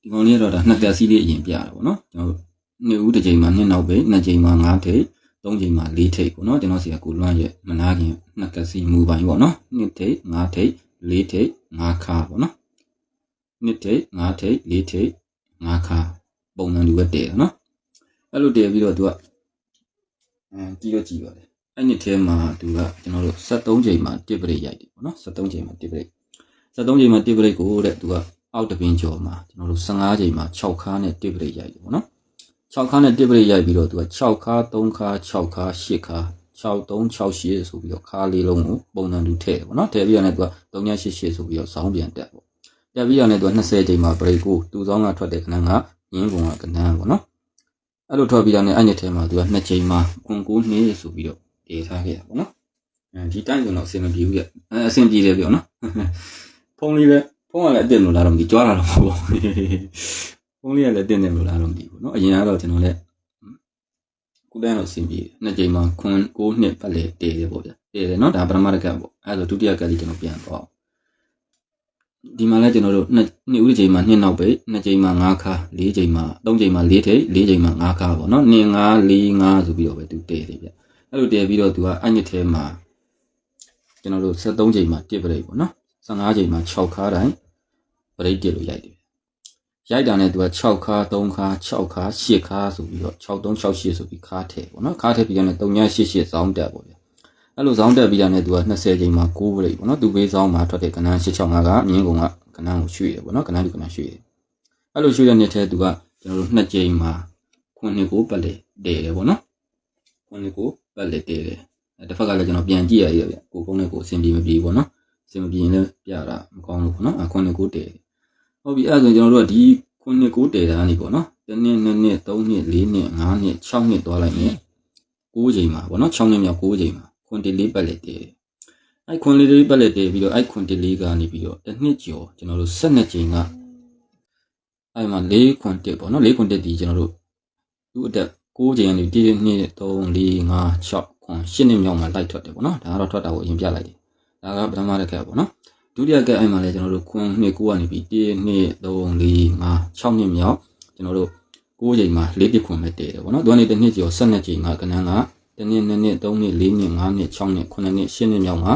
ဒီကောင်လေးတော့ဒါနှစ်တက်စီးလေးအရင်ပြတာပေါ့နော်ကျွန်တော်နှစ်ဦးတစ်ချိန်မှာနှစ်နောက်ပဲနှစ်ချိန်မှာ9ထိပ်သုံးချိန်မှာ4ထိပ်ပေါ့နော်ကျွန်တော်စီကကိုလွှမ်းရဲ့မနာခင်နှစ်တက်စီးမူပိုင်းပေါ့နော်နှစ်ထိပ်9ထိပ်4ထိပ်5ခါပေါ့နော်နှစ်ထိပ်5ထိပ်4ထိပ်5ခါပုံစံလိုပဲတည်တယ်နော်အဲ့လိုတည်ပြီးတော့သူကကြည့်ပါလေအဲ့နှစ်ထဲမှာသူကကျွန်တော်တို့73ချိန်မှာတစ်ပရိတ်ရိုက်တယ်ပေါ့နော်73ချိန်မှာတစ်ပရိတ်73ချိန်မှာတစ်ပရိတ်ကိုတဲ့သူကအောက်တပင်းကျော်မှာကျွန်တော်တို့15ချိန်မှာ6ခါနဲ့တစ်ပရိတ်ရိုက်တယ်ပေါ့နော်6ခါနဲ့တစ်ပရိတ်ရိုက်ပြီးတော့သူက6ခါ3ခါ6ခါ8ခါ6 3 6 8ဆိုပြီးတော့ခါလေးလုံးကိုပုံစံတူထည့်တယ်ပေါ့နော်ထည့်ပြီးတော့လည်းသူက388ဆိုပြီးတော့ဇောင်းပြန်တက်ပေါ့တက်ပြီးတော့လည်းသူက20ချိန်မှာပရိတ်ကိုသူ့ဇောင်းကထွက်တဲ့ခဏကရင်းကုန်ကကနန်းပေါ့နော်အဲ့လိုထွက်ပြီးတော့လည်းအဲ့နှစ်ထဲမှာသူက2ချိန်မှာ9နှစ်ဆိုပြီးတော့တည်ထားခဲ့တာပေါ့နော်ဒီတိုင်းဆိုတော့အဆင်မပြေဘူးပြအဆင်ပြေတယ်ပြောနော်ဖုန်းလေးပဲဖုန်းကလည်းအတင်လို့လားတော့မသိကြွားလာတော့မဟုတ်ဘူးဖုန်းလေးကလည်းတင်တယ်လို့လားတော့မသိဘူးနော်အရင်ကတော့ကျွန်တော်လည်းခုတိုင်းတော့အဆင်ပြေ2ချိန်မှာ9နှစ်ပတ်လေတည်တယ်ပေါ့ဗျတည်တယ်နော်ဒါပထမတစ်ခါပေါ့အဲ့ဒါဒုတိယကလေးကျွန်တော်ပြန်တော့ဒီမှာလည်းကျွန်တော်တို့နှစ်ဦးတစ်ချိန်မှာနှစ်နောက်ပဲ2ချိန်မှာ5ခါ4ချိန်မှာ3ချိန်မှာ4ထိပ်4ချိန်မှာ5ခါပေါ့နော်2 5 4 5ဆိုပြီးတော့ပဲသူတည်တယ်ဗျအဲ့လိုတည်ပြီးတော့သူကအဲ့နှစ်ထဲမှာကျွန်တော်တို့73ချိန်မှာတစ်ပရိတ်ပေါ့နော်15ချိန်မှာ6ခါတိုင်းပရိတ်တစ်လို့ရိုက်တယ်ရိုက်တာနဲ့သူက6ခါ3ခါ6ခါ8ခါဆိုပြီးတော့6 3 6 8ဆိုပြီးခါထည့်ပေါ့နော်ခါထည့်ပြီးတော့388ဇောင်းတက်ပေါ့ဗျအဲ့လိုဇောင်းတက်ပြီးတာနဲ့သူက20ချိန်မှာ9ပရိတ်ပေါ့နော်သူဘေးဇောင်းမှာထွက်တဲ့ကဏ္ဍ865ကမြင်းကုန်ကကဏ္ဍကိုရွှေ့တယ်ပေါ့နော်ကဏ္ဍဒီကဏ္ဍရွှေ့တယ်အဲ့လိုရွှေ့တဲ့နှစ်ထဲသူကကျွန်တော်တို့2ချိန်မှာ9ကိုပတ်လေတည်တယ်ပေါ့နော်9ကိုပတ်လေတည်တယ်တစ်ဖက်ကလည်းကျွန်တော်ပြန်ကြည့်ရသေးတယ်ဗျကိုကုန်းနဲ့ကိုအဆင်ပြေမပြေဘူးပေါ့နော်အဆင်မပြေရင်လည်းပြတာမကောင်းဘူးပေါ့နော်9ကိုတည်ဟုတ်ပြီအဲ့ဒါဆိုကျွန်တော်တို့ကဒီ9ကိုတည်တာနေပေါ့နော်1နှစ်2နှစ်3နှစ်4နှစ်5နှစ်6နှစ်သွားလိုက်ရင်9ချိန်မှာပေါ့နော်6နှစ်မြောက်9ချိန်မှာ9ပတ်လေတည်တယ်အဲ့9ပတ်လေတည်ပြီးတော့အဲ့9ကနေပြီးတော့တစ်နှစ်ကျော်ကျွန်တော်တို့12ချိန်ကအဲ့မှာ4ပေါ့နော်4ဒီကျွန်တော်တို့သူ့အတက်9ချိန်ကနေ1 2 3 4 5 6 8နှစ်မြောက်မှာလိုက်ထွက်တယ်ပေါ့နော်ဒါကတော့ထွက်တာကိုအရင်ပြလိုက်တယ်ဒါကပထမတစ်ခါပေါ့နော်ဒုတိယကအဲ့မှာလည်းကျွန်တော်တို့9ကနေပြီး1 2 3 4 5 6နှစ်မြောက်ကျွန်တော်တို့9ချိန်မှာ4တစ်ခွန်ပဲတည်တယ်ပေါ့နော်သူကနေတစ်နှစ်ကျော်12ချိန်ကကဏ္ဍက1နှစ်2နှစ်3နှစ်4နှစ်5နှစ်6နှစ်9နှစ်10နှစ်မြောက်မှာ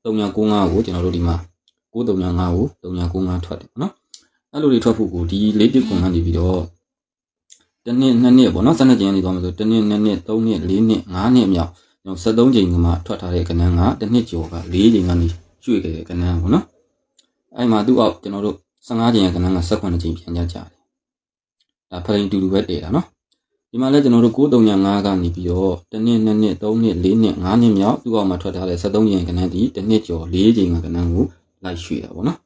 395ကိုကျွန်တော်တို့ဒီမှာ935ကို395ထွက်တယ်ပေါ့နော်အဲ့လိုတွေထွက်ဖို့ကိုဒီ4တစ်ခွန်ကနေပြီးတော့1နှစ်2နှစ်ပေါ့နော်12ချိန်ကနေသွားမှာဆို1နှစ်2နှစ်3နှစ်4နှစ်5နှစ်မြောက်ကျွန်တော်73ချိန်ကမှထွက်ထားတဲ့ကဏ္ဍကတစ်နှစ်ကျော်က4ချိန်ကနေရွှေ့ခဲ့တဲ့ကဏ္ဍပေါ့နော်အဲ့မှာသူ့အောက်ကျွန်တော်တို့15ချိန်ကဏ္ဍက18ချိန်ပြန်ကြတယ်ဒါဖရိန်တူတူပဲတည်တာနော်ဒီမှာလည်းကျွန်တော်တို့935ကနေပြီးတော့1နှစ်2နှစ်3နှစ်4နှစ်5နှစ်မြောက်သူ့အောက်မှာထွက်ထားတဲ့73ချိန်ကဏ္ဍဒီတစ်နှစ်ကျော်4ချိန်ကဏ္ဍကိုလိုက်ရွှေ့တာပေါ့နော်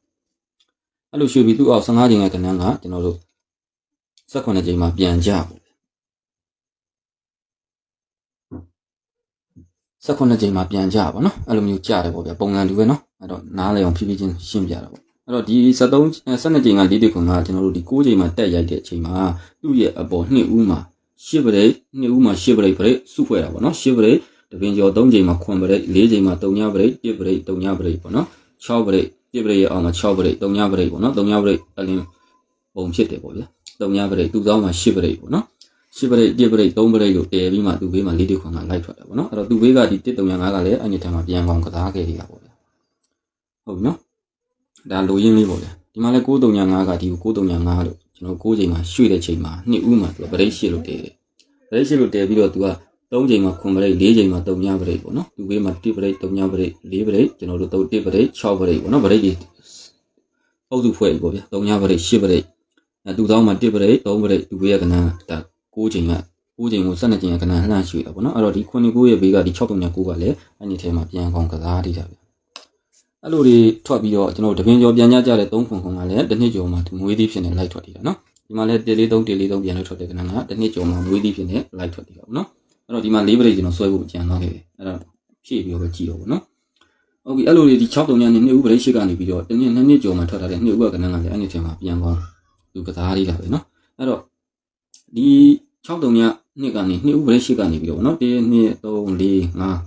အဲ့လိုရွှေ့ပြီးသူ့အောက်15ချိန်ကဏ္ဍကကျွန်တော်တို့18ချိန်မှာပြန်ကြပေါ့18ချိန်မှာပြန်ကြပါနော်အဲ့လိုမျိုးကြတယ်ပေါ့ဗျာပုံစံတူပဲနော်အဲ့တော့နားလည်အောင်ဖြည်းဖြည်းချင်းရှင်းပြတာပေါ့အဲ့တော့ဒီ12ချိန်က4တိခွန်ကကျွန်တော်တို့ဒီ9ချိန်မှာတက်ရိုက်တဲ့အချိန်မှာသူ့ရဲ့အပေါ်2ဦးမှာ10ပရိတ်2ဦးမှာ10ပရိတ်စုဖွဲ့တာပေါ့နော်10ပရိတ်တပင်ကျော်3ချိန်မှာ9ပရိတ်4ချိန်မှာ3ပရိတ်1ပရိတ်3ပရိတ်ပေါ့နော်6ပရိတ်1ပရိတ်ရဲ့အောက်မှာ6ပရိတ်3ပရိတ်ပေါ့နော်3ပရိတ်အလင်းပုံဖြစ်တယ်ပေါ့ဗျာ3ပရိတ်သူ့သောင်းမှာ10ပရိတ်ပေါ့နော်10ပရိတ်1ပရိတ်3ပရိတ်ကိုတည်ပြီးမှသူ့ဘေးမှာ4တိခွန်ကလိုက်ထွက်တာပေါ့နော်အဲ့တော့သူ့ဘေးကဒီ135ကလည်းအဲ့ဒီထက်မှပြန်ကောင်းကစားခဲ့ရတာပေါ့ဗျာဟုတ်ပြီနော်ဒါလိုရင်းလေးပေါ့ဗျာဒီမှာလည်း935ကဒီကို935လို့ကျွန်တော်9ချိန်မှာရွှေ့တဲ့ချိန်မှာ2ဦးမှာသူကပရိတ်8လို့တည်တယ်ပရိတ်8လို့တည်ပြီးတော့သူက3ချိန်မှာ9ပရိတ်4ချိန်မှာ3ပရိတ်ပေါ့နော်သူ့ဘေးမှာ1ပရိတ်3ပရိတ်4ပရိတ်ကျွန်တော်တို့1ပရိတ်6ပရိတ်ပေါ့နော်ပရိတ်ကြီးအုပ်စုဖွဲ့ပြီပေါ့ဗျာ3ပရိတ်8ပရိတ်သူ့သောင်းမှာ1ပရိတ်3ပရိတ်သူ့ဘေးကကဏ္ဍဒါ9ချိန်ကို12ချိန်ကကဏ္ဍလှမ်းရွှေ့တာပေါ့နော်အဲ့တော့ဒီ9ရဲ့ဘေးကဒီ639ကလည်းအဲ့ဒီထဲမှာပြန်ကောင်းကစားထိတာဗျအဲ့လိုတွေထွက်ပြီးတော့ကျွန်တော်တပင်ကျော်ပြန်ကြတဲ့3ခွန်ကလည်းတစ်နှစ်ကျော်မှသူမွေးသေးဖြစ်နေလိုက်ထွက်ထိတာနော်ဒီမှာလည်း143ပြန်လို့ထွက်တဲ့ကဏ္ဍကတစ်နှစ်ကျော်မှမွေးသေးဖြစ်နေလိုက်ထွက်ထိတာပေါ့နော်အဲ့တော့ဒီမှာ4ပရိတ်ကျွန်တော်ဆွဲဖို့ကြံသွားခဲ့တယ်အဲ့တော့ဖြည့်ပြီးတော့ကြည့်တော့ပေါ့နော်ဟုတ်ပြီအဲ့လိုတွေဒီ6နဲ့2ဦးပရိတ်ရှိကနေပြီးတော့တစ်နှစ်2နှစ်ကျော်မှထွက်ထားတဲ့2ဦးကကဏ္ဍကလည်းအဲ့ဒီထဲမှာပြန်ကောင်းသူကစားထိတာပဲနော်အဲ့တော့ဒီ6နှစ်ကနေ2ဦးပရိတ်ရှိကနေပြီးတော့နော်1 2 3 4 5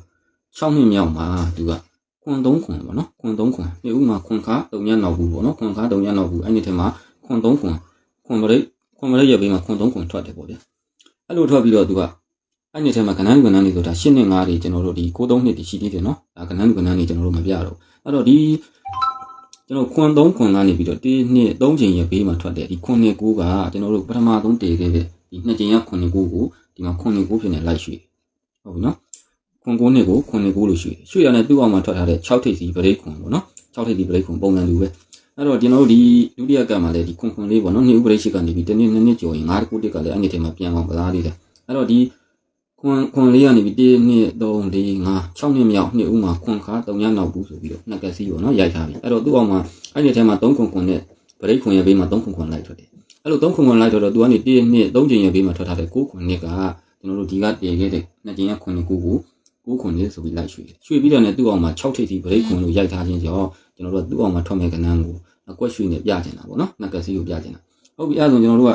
6နှစ်မြောက်မှာသူကခွန်3ခွန်ပေါ့နော်ခွန်3ခွန်2ဦးမှာခွန်ခါ3ညနောက်ဘူးပေါ့နော်ခွန်ခါ3ညနောက်ဘူးအဲ့ဒီထဲမှာ ခွန်3ခွန်ခွန်ပရိတ်ရဲ့ဘေးမှာခွန်3ခွန်ထွက်တယ်ပေါ့ဗျာအဲ့လိုထွက်ပြီးတော့သူကအဲ့ဒီထဲမှာကဏ္ဍကဏ္ဍတွေဆိုတာ8နဲ့9တွေကျွန်တော်တို့ဒီ6-3နှစ်တည်ရှိသေးတယ်နော်ဒါကဏ္ဍကဏ္ဍတွေကျွန်တော်တို့မပြတော့အဲ့တော့ဒီကျွန်တော်ခွန်3ခွန်ကနေပြီးတော့1နှစ်3ချိန်ရဲ့ဘေးမှာထွက်တယ်ဒီခွန်နှစ်9ကကျွန်တော်တို့ပထမဆုံးတည်ခဲ့တဲ့ဒီ2ချိန်ရခွန်နှစ်9ကိုဒီမှာခွန်နှစ်9ဖြစ်နေလိုက်ရွှေ့ဟုတ်ပြီနော်ခွန်9နှစ်ကိုခွန်နှစ်9လို့ရွှေ့ရတယ်သူ့အောက်မှာထွက်ထားတဲ့6ထိပ်စီပရိတ်ခွန်ပေါ့နော်6ထိပ်စီပရိတ်ခွန်ပုံစံတူပဲအဲ့တော့ကျွန်တော်တို့ဒီဒုတိယကမှာလည်းဒီခွန်လေးပေါ့နော်နှစ်ဥပရိတ်ရှိကနေပြီး1နှစ်2နှစ်ကျော်ရင်9ခုတစ်ကလည်းအဲ့ဒီထဲမှာပြန်အောင်ကစားသေးတယ်အဲ့တော့ဒီခွန်လေးကနေပြီး1နှစ်3 4 5 6နှစ်မြောက်နှစ်ဥမှာခွန်ခါ3ညနောက်ဘူးဆိုပြီးတော့နှစ်ကက်စီပေါ့နော်ရိုက်ထားပြီအဲ့တော့သူ့အောက်မှာအဲ့ဒီထဲမှာ3ခွန်နဲ့ပရိတ်ခွန်ရဲ့ဘေးမှာ3ခွန်လိုက်ထွက်တယ်အဲ့လို3ခွန်လိုက်ထွက်တော့သူကနေ1နှစ်3ချိန်ရဲ့ဘေးမှာထွက်ထားတဲ့9ခွန်နှစ်ကကျွန်တော်တို့ဒီကတည်ခဲ့တဲ့2ချိန်ရခွန်နှစ်9ကို9ခွန်လေးဆိုပြီးလိုက်ရွှေ့ပြီးတော့ねသူ့အောက်မှာ6ထိပ်စီပရိတ်ခွန်လို့ရိုက်ထားခြင်းကြောင့်ကျွန်တော်တို့သူ့အောက်မှာထွက်မဲ့ကဏ္ဍကိုအကွက်ရွှေနဲ့ပြချင်တာပေါ့နော်နှစ်ကက်စီကိုပြချင်တာဟုတ်ပြီအဲ့ဒါဆိုကျွန်တော်တို့က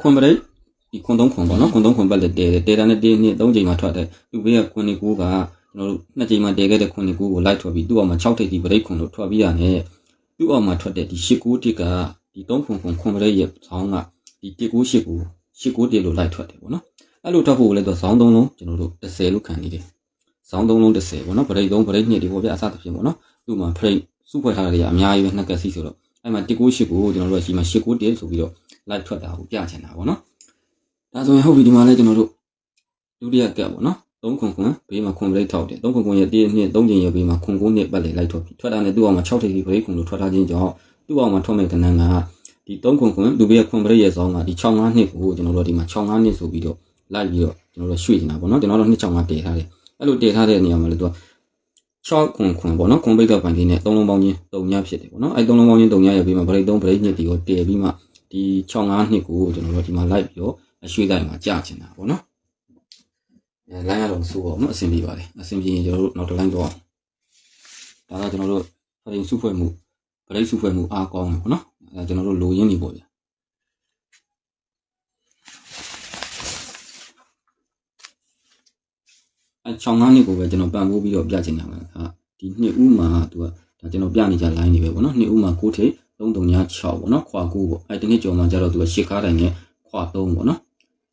ခွန်ပရိတ်ဒီခွန်3ခွန်ပေါ့နော်ခွန်3ခွန်ပတ်လက်တဲတာနဲ့1နှစ်3ချိန်မှာထွက်တဲ့သူ့ဘေးကခွန်နှစ်9ကကျွန်တော်တို့2ချိန်မှာတည်ခဲ့တဲ့ခွန်နှစ်9ကိုလိုက်ထွက်ပြီးသူ့အောက်မှာ6ထိပ်စီပရိတ်ခွန်လို့ထွက်ပြီးရတယ်သူ့အောက်မှာထွက်တဲ့ဒီ8 9တစ်ကဒီ3ခွန်ခွန်ပရိတ်ရဲ့ဆောင်းကဒီ1 9 8 9 8 9တစ်လို့လိုက်ထွက်တယ်ပေါ့နော်အဲ့လိုထွက်ဖို့လည်းတော့ဆောင်း3လုံးကျွန်တော်တို့10လို့ခံနေတယ်ဆောင်း3လုံး10ပေါ့နော်ပရိတ်3ပရိတ်2ဒီပေါ့ဗျအစသဖြင့်ပေါ့နော်သူ့မှာပရိတ်စုဖွဲ့ထားတဲ့အများကြီးပဲနှစ်ကက်စီဆိုတော့အဲ့မှာ1 9 8 9ကိုကျွန်တော်တို့ကရှိမှ8 9တစ်ဆိုပြီးတော့လိုက်ထွက်တာကိုပြချင်တာပေါ့နော်ဒါဆိုရင်ဟုတ်ပြီဒီမှာလည်းကျွန်တော်တို့ဒုတိယကက်ပေါ့နော်3ခွန်ဘေးမှာခွန်ပရိတ်ထောက်တယ်3ခွန်ရဲ့1နှစ်3ချိန်ရဲ့ဘေးမှာခွန်9နှစ်ပတ်လေလိုက်ထွက်ပြီးထွက်တာနဲ့သူ့အောက်မှာ6ထိပ်ကြီးပရိတ်ခွန်လို့ထွက်ထားခြင်းကြောင့်သူ့အောက်မှာထွက်မဲ့ကဏ္ဍကဒီ3ခွန်သူ့ဘေးခွန်ပရိတ်ရဲ့ဆောင်းကဒီ6 5နှစ်ကိုကျွန်တော်တို့ဒီမှာ6 5နှစ်ဆိုပြီးတော့လိုက်ပြီးတော့ကျွန်တော်တို့ရွှေ့နေတာပေါ့နော်ကျွန်တော်တို့2 6 5တည်ထားတယ်အဲ့လိုတည်ထားတဲ့နေရာမှာလည်းသူက6ခွန်ပေါ့နော်ခွန်ပိတ်ကပိုင်လေးနဲ့3လုံးပေါင်းချင်း3ညဖြစ်တယ်ပေါ့နော်အဲ့3လုံးပေါင်းချင်း3ညရဲ့ဘေးမှာပရိတ်3ပရိတ်2တီကိုတည်ပြီးမှဒီ6 5နှစ်ကိုကျွန်တော်တို့ဒီမှာလိုက်ပြီးတော့ရွှေ့လိုက်မှာကြာချင်တာပေါ့နော်လိုင်းရတော့ဆိုတော့အဆင်ပြေပါတယ်အဆင်ပြေရင်ကျွန်တော်တို့နောက်တစ်လိုင်းတော့ဒါကကျွန်တော်တို့ဖရင်စုဖွဲ့မှုပရိတ်စုဖွဲ့မှုအားကောင်းတယ်ပေါ့နော်အဲကျွန်တော်တို့လိုရင်းနေပေါ့ဗျာအဲ6 5နှစ်ကိုပဲကျွန်တော်ပံ့ပိုးပြီးတော့ပြချင်တာပါဒီနှစ်ဥမှာသူကဒါကျွန်တော်ပြနေကြ line တွေပဲပေါ့နော်နှစ်ဥမှာ9ထိပ်3 3 6ပေါ့နော်ခွာ9ပေါ့အဲဒီနှစ်ကျော်မှာကျတော့သူက8ကားတိုင်းနဲ့ခွာ3ပေါ့နော်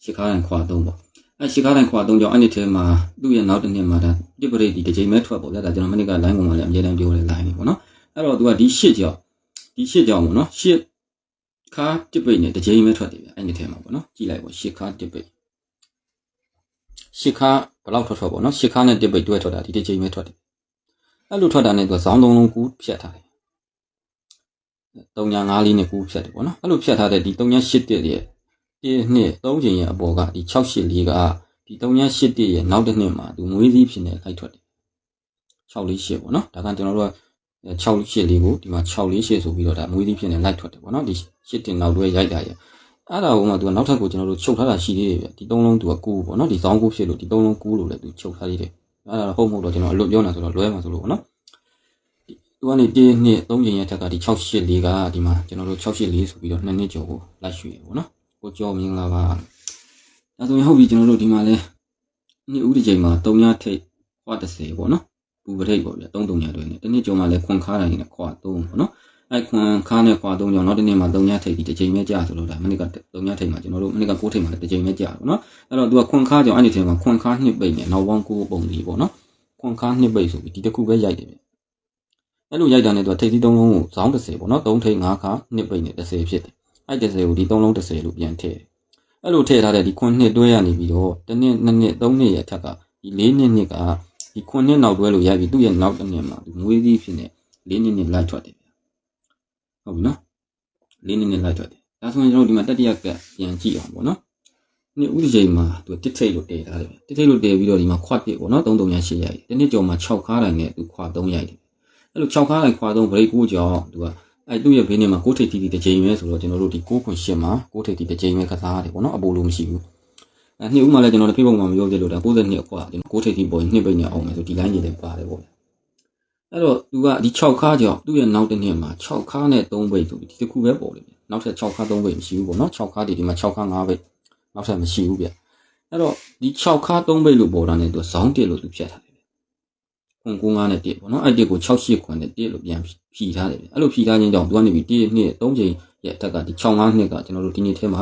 8ကားတိုင်းခွာ3ပေါ့အဲ8ကားတိုင်းခွာ3ကြောင့်အဲ့ဒီထဲမှာသူ့ရဲ့နောက်တစ်နှစ်မှာဒါတစ်ပရိတ်ဒီတစ်ချိန်မဲ့ထွက်ပေါ့ဗျာဒါကျွန်တော်မနေ့က line ပုံမှာလည်းအများတန်းပြောတဲ့ line တွေပေါ့နော်အဲ့တော့သူကဒီ8ကြောင့်ပေါ့နော်8ကားတစ်ပိတ်နဲ့တစ်ချိန်မဲ့ထွက်တယ်ဗျအဲ့ဒီထဲမှာပေါ့နော်ကြည့်လိုက်ပေါ့8ကားတစ်ပိတ်8ခါဘယ်လောက်ထွက်ပေါ့နော်8ခါနဲ့တစ်ပိတ်တွဲထွက်တာဒီတစ်ချိန်ပဲထွက်တယ်အဲ့လိုထွက်တာနဲ့သူဇောင်း3လုံးကူးဖြတ်ထားတယ်3ညာ5လေးနဲ့ကူးဖြတ်တယ်ပေါ့နော်အဲ့လိုဖြတ်ထားတဲ့ဒီ3ညာ8တစ်ရဲ့1နှစ်3ချိန်ရဲ့အပေါ်ကဒီ6 8လေးကဒီ3ညာ8တစ်ရဲ့နောက်တစ်နှစ်မှာသူငွေစည်းဖြစ်နေလိုက်ထွက်တယ်6လေး8ပေါ့နော်ဒါကကျွန်တော်တို့က6 8လေးကိုဒီမှာ6လေး8ဆိုပြီးတော့ဒါငွေစည်းဖြစ်နေလိုက်ထွက်တယ်ပေါ့နော်ဒီ8တင်နောက်တွဲရိုက်တာရဲ့အဲ့ဒါကမှသူကနောက်ထပ်ကိုကျွန်တော်တို့ချုပ်ထားတာရှိသေးတယ်ဗျဒီ3လုံးသူကကူပေါ့နော်ဒီဇောင်းကူဖြစ်လို့ဒီ3လုံးကူလို့လည်းသူချုပ်ထားသေးတယ်အဲ့ဒါဟုတ်မဟုတ်တော့ကျွန်တော်အလွတ်ပြောနေတာဆိုတော့လွဲမှာဆိုလို့ပေါ့နော်သူကနေ1နှစ်3ချိန်ရဲ့ထက်ကဒီ6 8လေးကဒီမှာကျွန်တော်တို့6 8လေးဆိုပြီးတော့2နှစ်ကျော်ကိုလိုက်ရွှေ့တယ်ပေါ့နော်ကိုကျော်မင်္ဂလာပါဒါဆိုရင်ဟုတ်ပြီကျွန်တော်တို့ဒီမှာလဲနှစ်ဦးတစ်ချိန်မှာ3ညထိပ်ခွာ30ပေါ့နော်ပူပရိတ်ပေါ့ဗျ3 3ညတွင်နဲ့တစ်နှစ်ကျော်မှာလဲခွန်ခါတိုင်းနဲ့ခွာ3ပေါ့နော်အဲ့ခွန်ခါနဲ့ခွာ3ကြောင့်နောက်တစ်နေ့မှာ3ညထိပ်ဒီတစ်ချိန်ပဲကြာဆိုလို့ဒါမနေ့က3ညထိပ်မှာကျွန်တော်တို့မနေ့က9ထိပ်မှာလည်းတစ်ချိန်ပဲကြာပေါ့နော်အဲ့တော့သူကခွန်ခါကြောင့်အဲ့ဒီထဲမှာခွန်ခါနှစ်ပိတ်နဲ့နောက်ပေါင်း9ပုံကြီးပေါ့နော်ခွန်ခါနှစ်ပိတ်ဆိုပြီးဒီတစ်ခုပဲရိုက်တယ်ဗျအဲ့လိုရိုက်တာနဲ့သူကထိပ်စီး3လုံးကိုဇောင်း30ပေါ့နော်3ထိပ်5ခါနှစ်ပိတ်နဲ့30ဖြစ်တယ်အဲ့30ကိုဒီ3လုံး30လို့ပြန်ထည့်အဲ့လိုထည့်ထားတဲ့ဒီခွန်နှစ်တွဲရနေပြီးတော့တစ်နှစ်2နှစ်3နှစ်ရဲ့အထက်ကဒီ4နှစ်ကဒီခွန်နှစ်နောက်တွဲလို့ရိုက်ပြီးသူ့ရဲ့နောက်တစ်နှစ်မှာသူငွေစည်းဖြစ်နေ4နှစ်လိုက်ထွက်တယ်ဟုတ်ပြီနော်4နှစ်လိုက်ထွက်တယ်ဒါဆိုရင်ကျွန်တော်ဒီမှာတတိယကပြန်ကြည့်အောင်ပေါ့နော်နှစ်ဦးတစ်ချိန်မှာသူတစ်ထိပ်လို့တည်ထားတယ်တစ်ထိပ်လို့တည်ပြီးတော့ဒီမှာခွတ်1ပေါ့နော်3 3 8ရိုက်တယ်တစ်နှစ်ကျော်မှာ6ခါတိုင်းနဲ့သူခွတ်3ရိုက်တယ်အဲ့လို6ခါတိုင်းခွတ်3ဘရိတ်9ကြောင်သူကအဲ့သူ့ရဲ့ဘေးနဲ့မှာ9ထိပ်တီးတစ်ချိန်ပဲဆိုတော့ကျွန်တော်တို့ဒီ9ခွန်8မှာ9ထိပ်တီးတစ်ချိန်ပဲကစားရတယ်ပေါ့နော်အပိုလို့မရှိဘူးအဲ့နှစ်ဦးမှာလည်းကျွန်တော်တို့ပြပုံမှာမပြောသေးလို့ဒါ92အခွာ9ထိပ်တီးပေါ်နှစ်ပိတ်နဲ့အောင်မယ်ဆိုဒီ line ကြီးလည်းပါတယ်ပေါ့အဲ့တော့သူကဒီ6ခါကြောင့်သူ့ရဲ့နောက်တစ်နှစ်မှာ6ခါနဲ့3ပိတ်ဆိုပြီးဒီတစ်ခုပဲပေါ်လိမ့်မယ်နောက်ထပ်6ခါ3ပိတ်မရှိဘူးပေါ့နော်6ခါဒီမှာ6ခါ5ပိတ်နောက်ထပ်မရှိဘူးဗျအဲ့တော့ဒီ6ခါ3ပိတ်လို့ပေါ်တာနဲ့သူဇောင်း1လို့သူဖြတ်ထားတယ် ခွန်9နဲ့1ပေါ့နော်အဲ့1ကို6 8ခွန်နဲ့1လို့ပြန်ဖြီထားတယ်ဗျအဲ့လိုဖြီထားခြင်းကြောင့်သူကနေပြီး1နှစ်3ချိန်ရဲ့အထက်ကဒီ6 5နှစ်ကကျွန်တော်တို့ဒီနေ့ထဲမှာ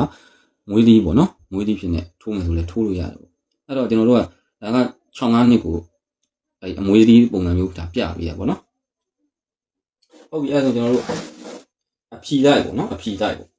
မွေးသီးပေါ့နော်မွေးသီးဖြစ်နေထိုးမယ်ဆိုလဲထိုးလို့ရတယ်ပေါ့အဲ့တော့ကျွန်တော်တို့ကဒါက6 5နှစ်ကိုအဲ့အမွေးသီးပုံစံမျိုးဒါပြပေးရပေါ့နော်ဟုတ်ပြီအဲ့ဒါဆိုကျွန်တော်တို့အဖြီလိုက်ပေါ့နော်အဖြီလိုက်ပေါ့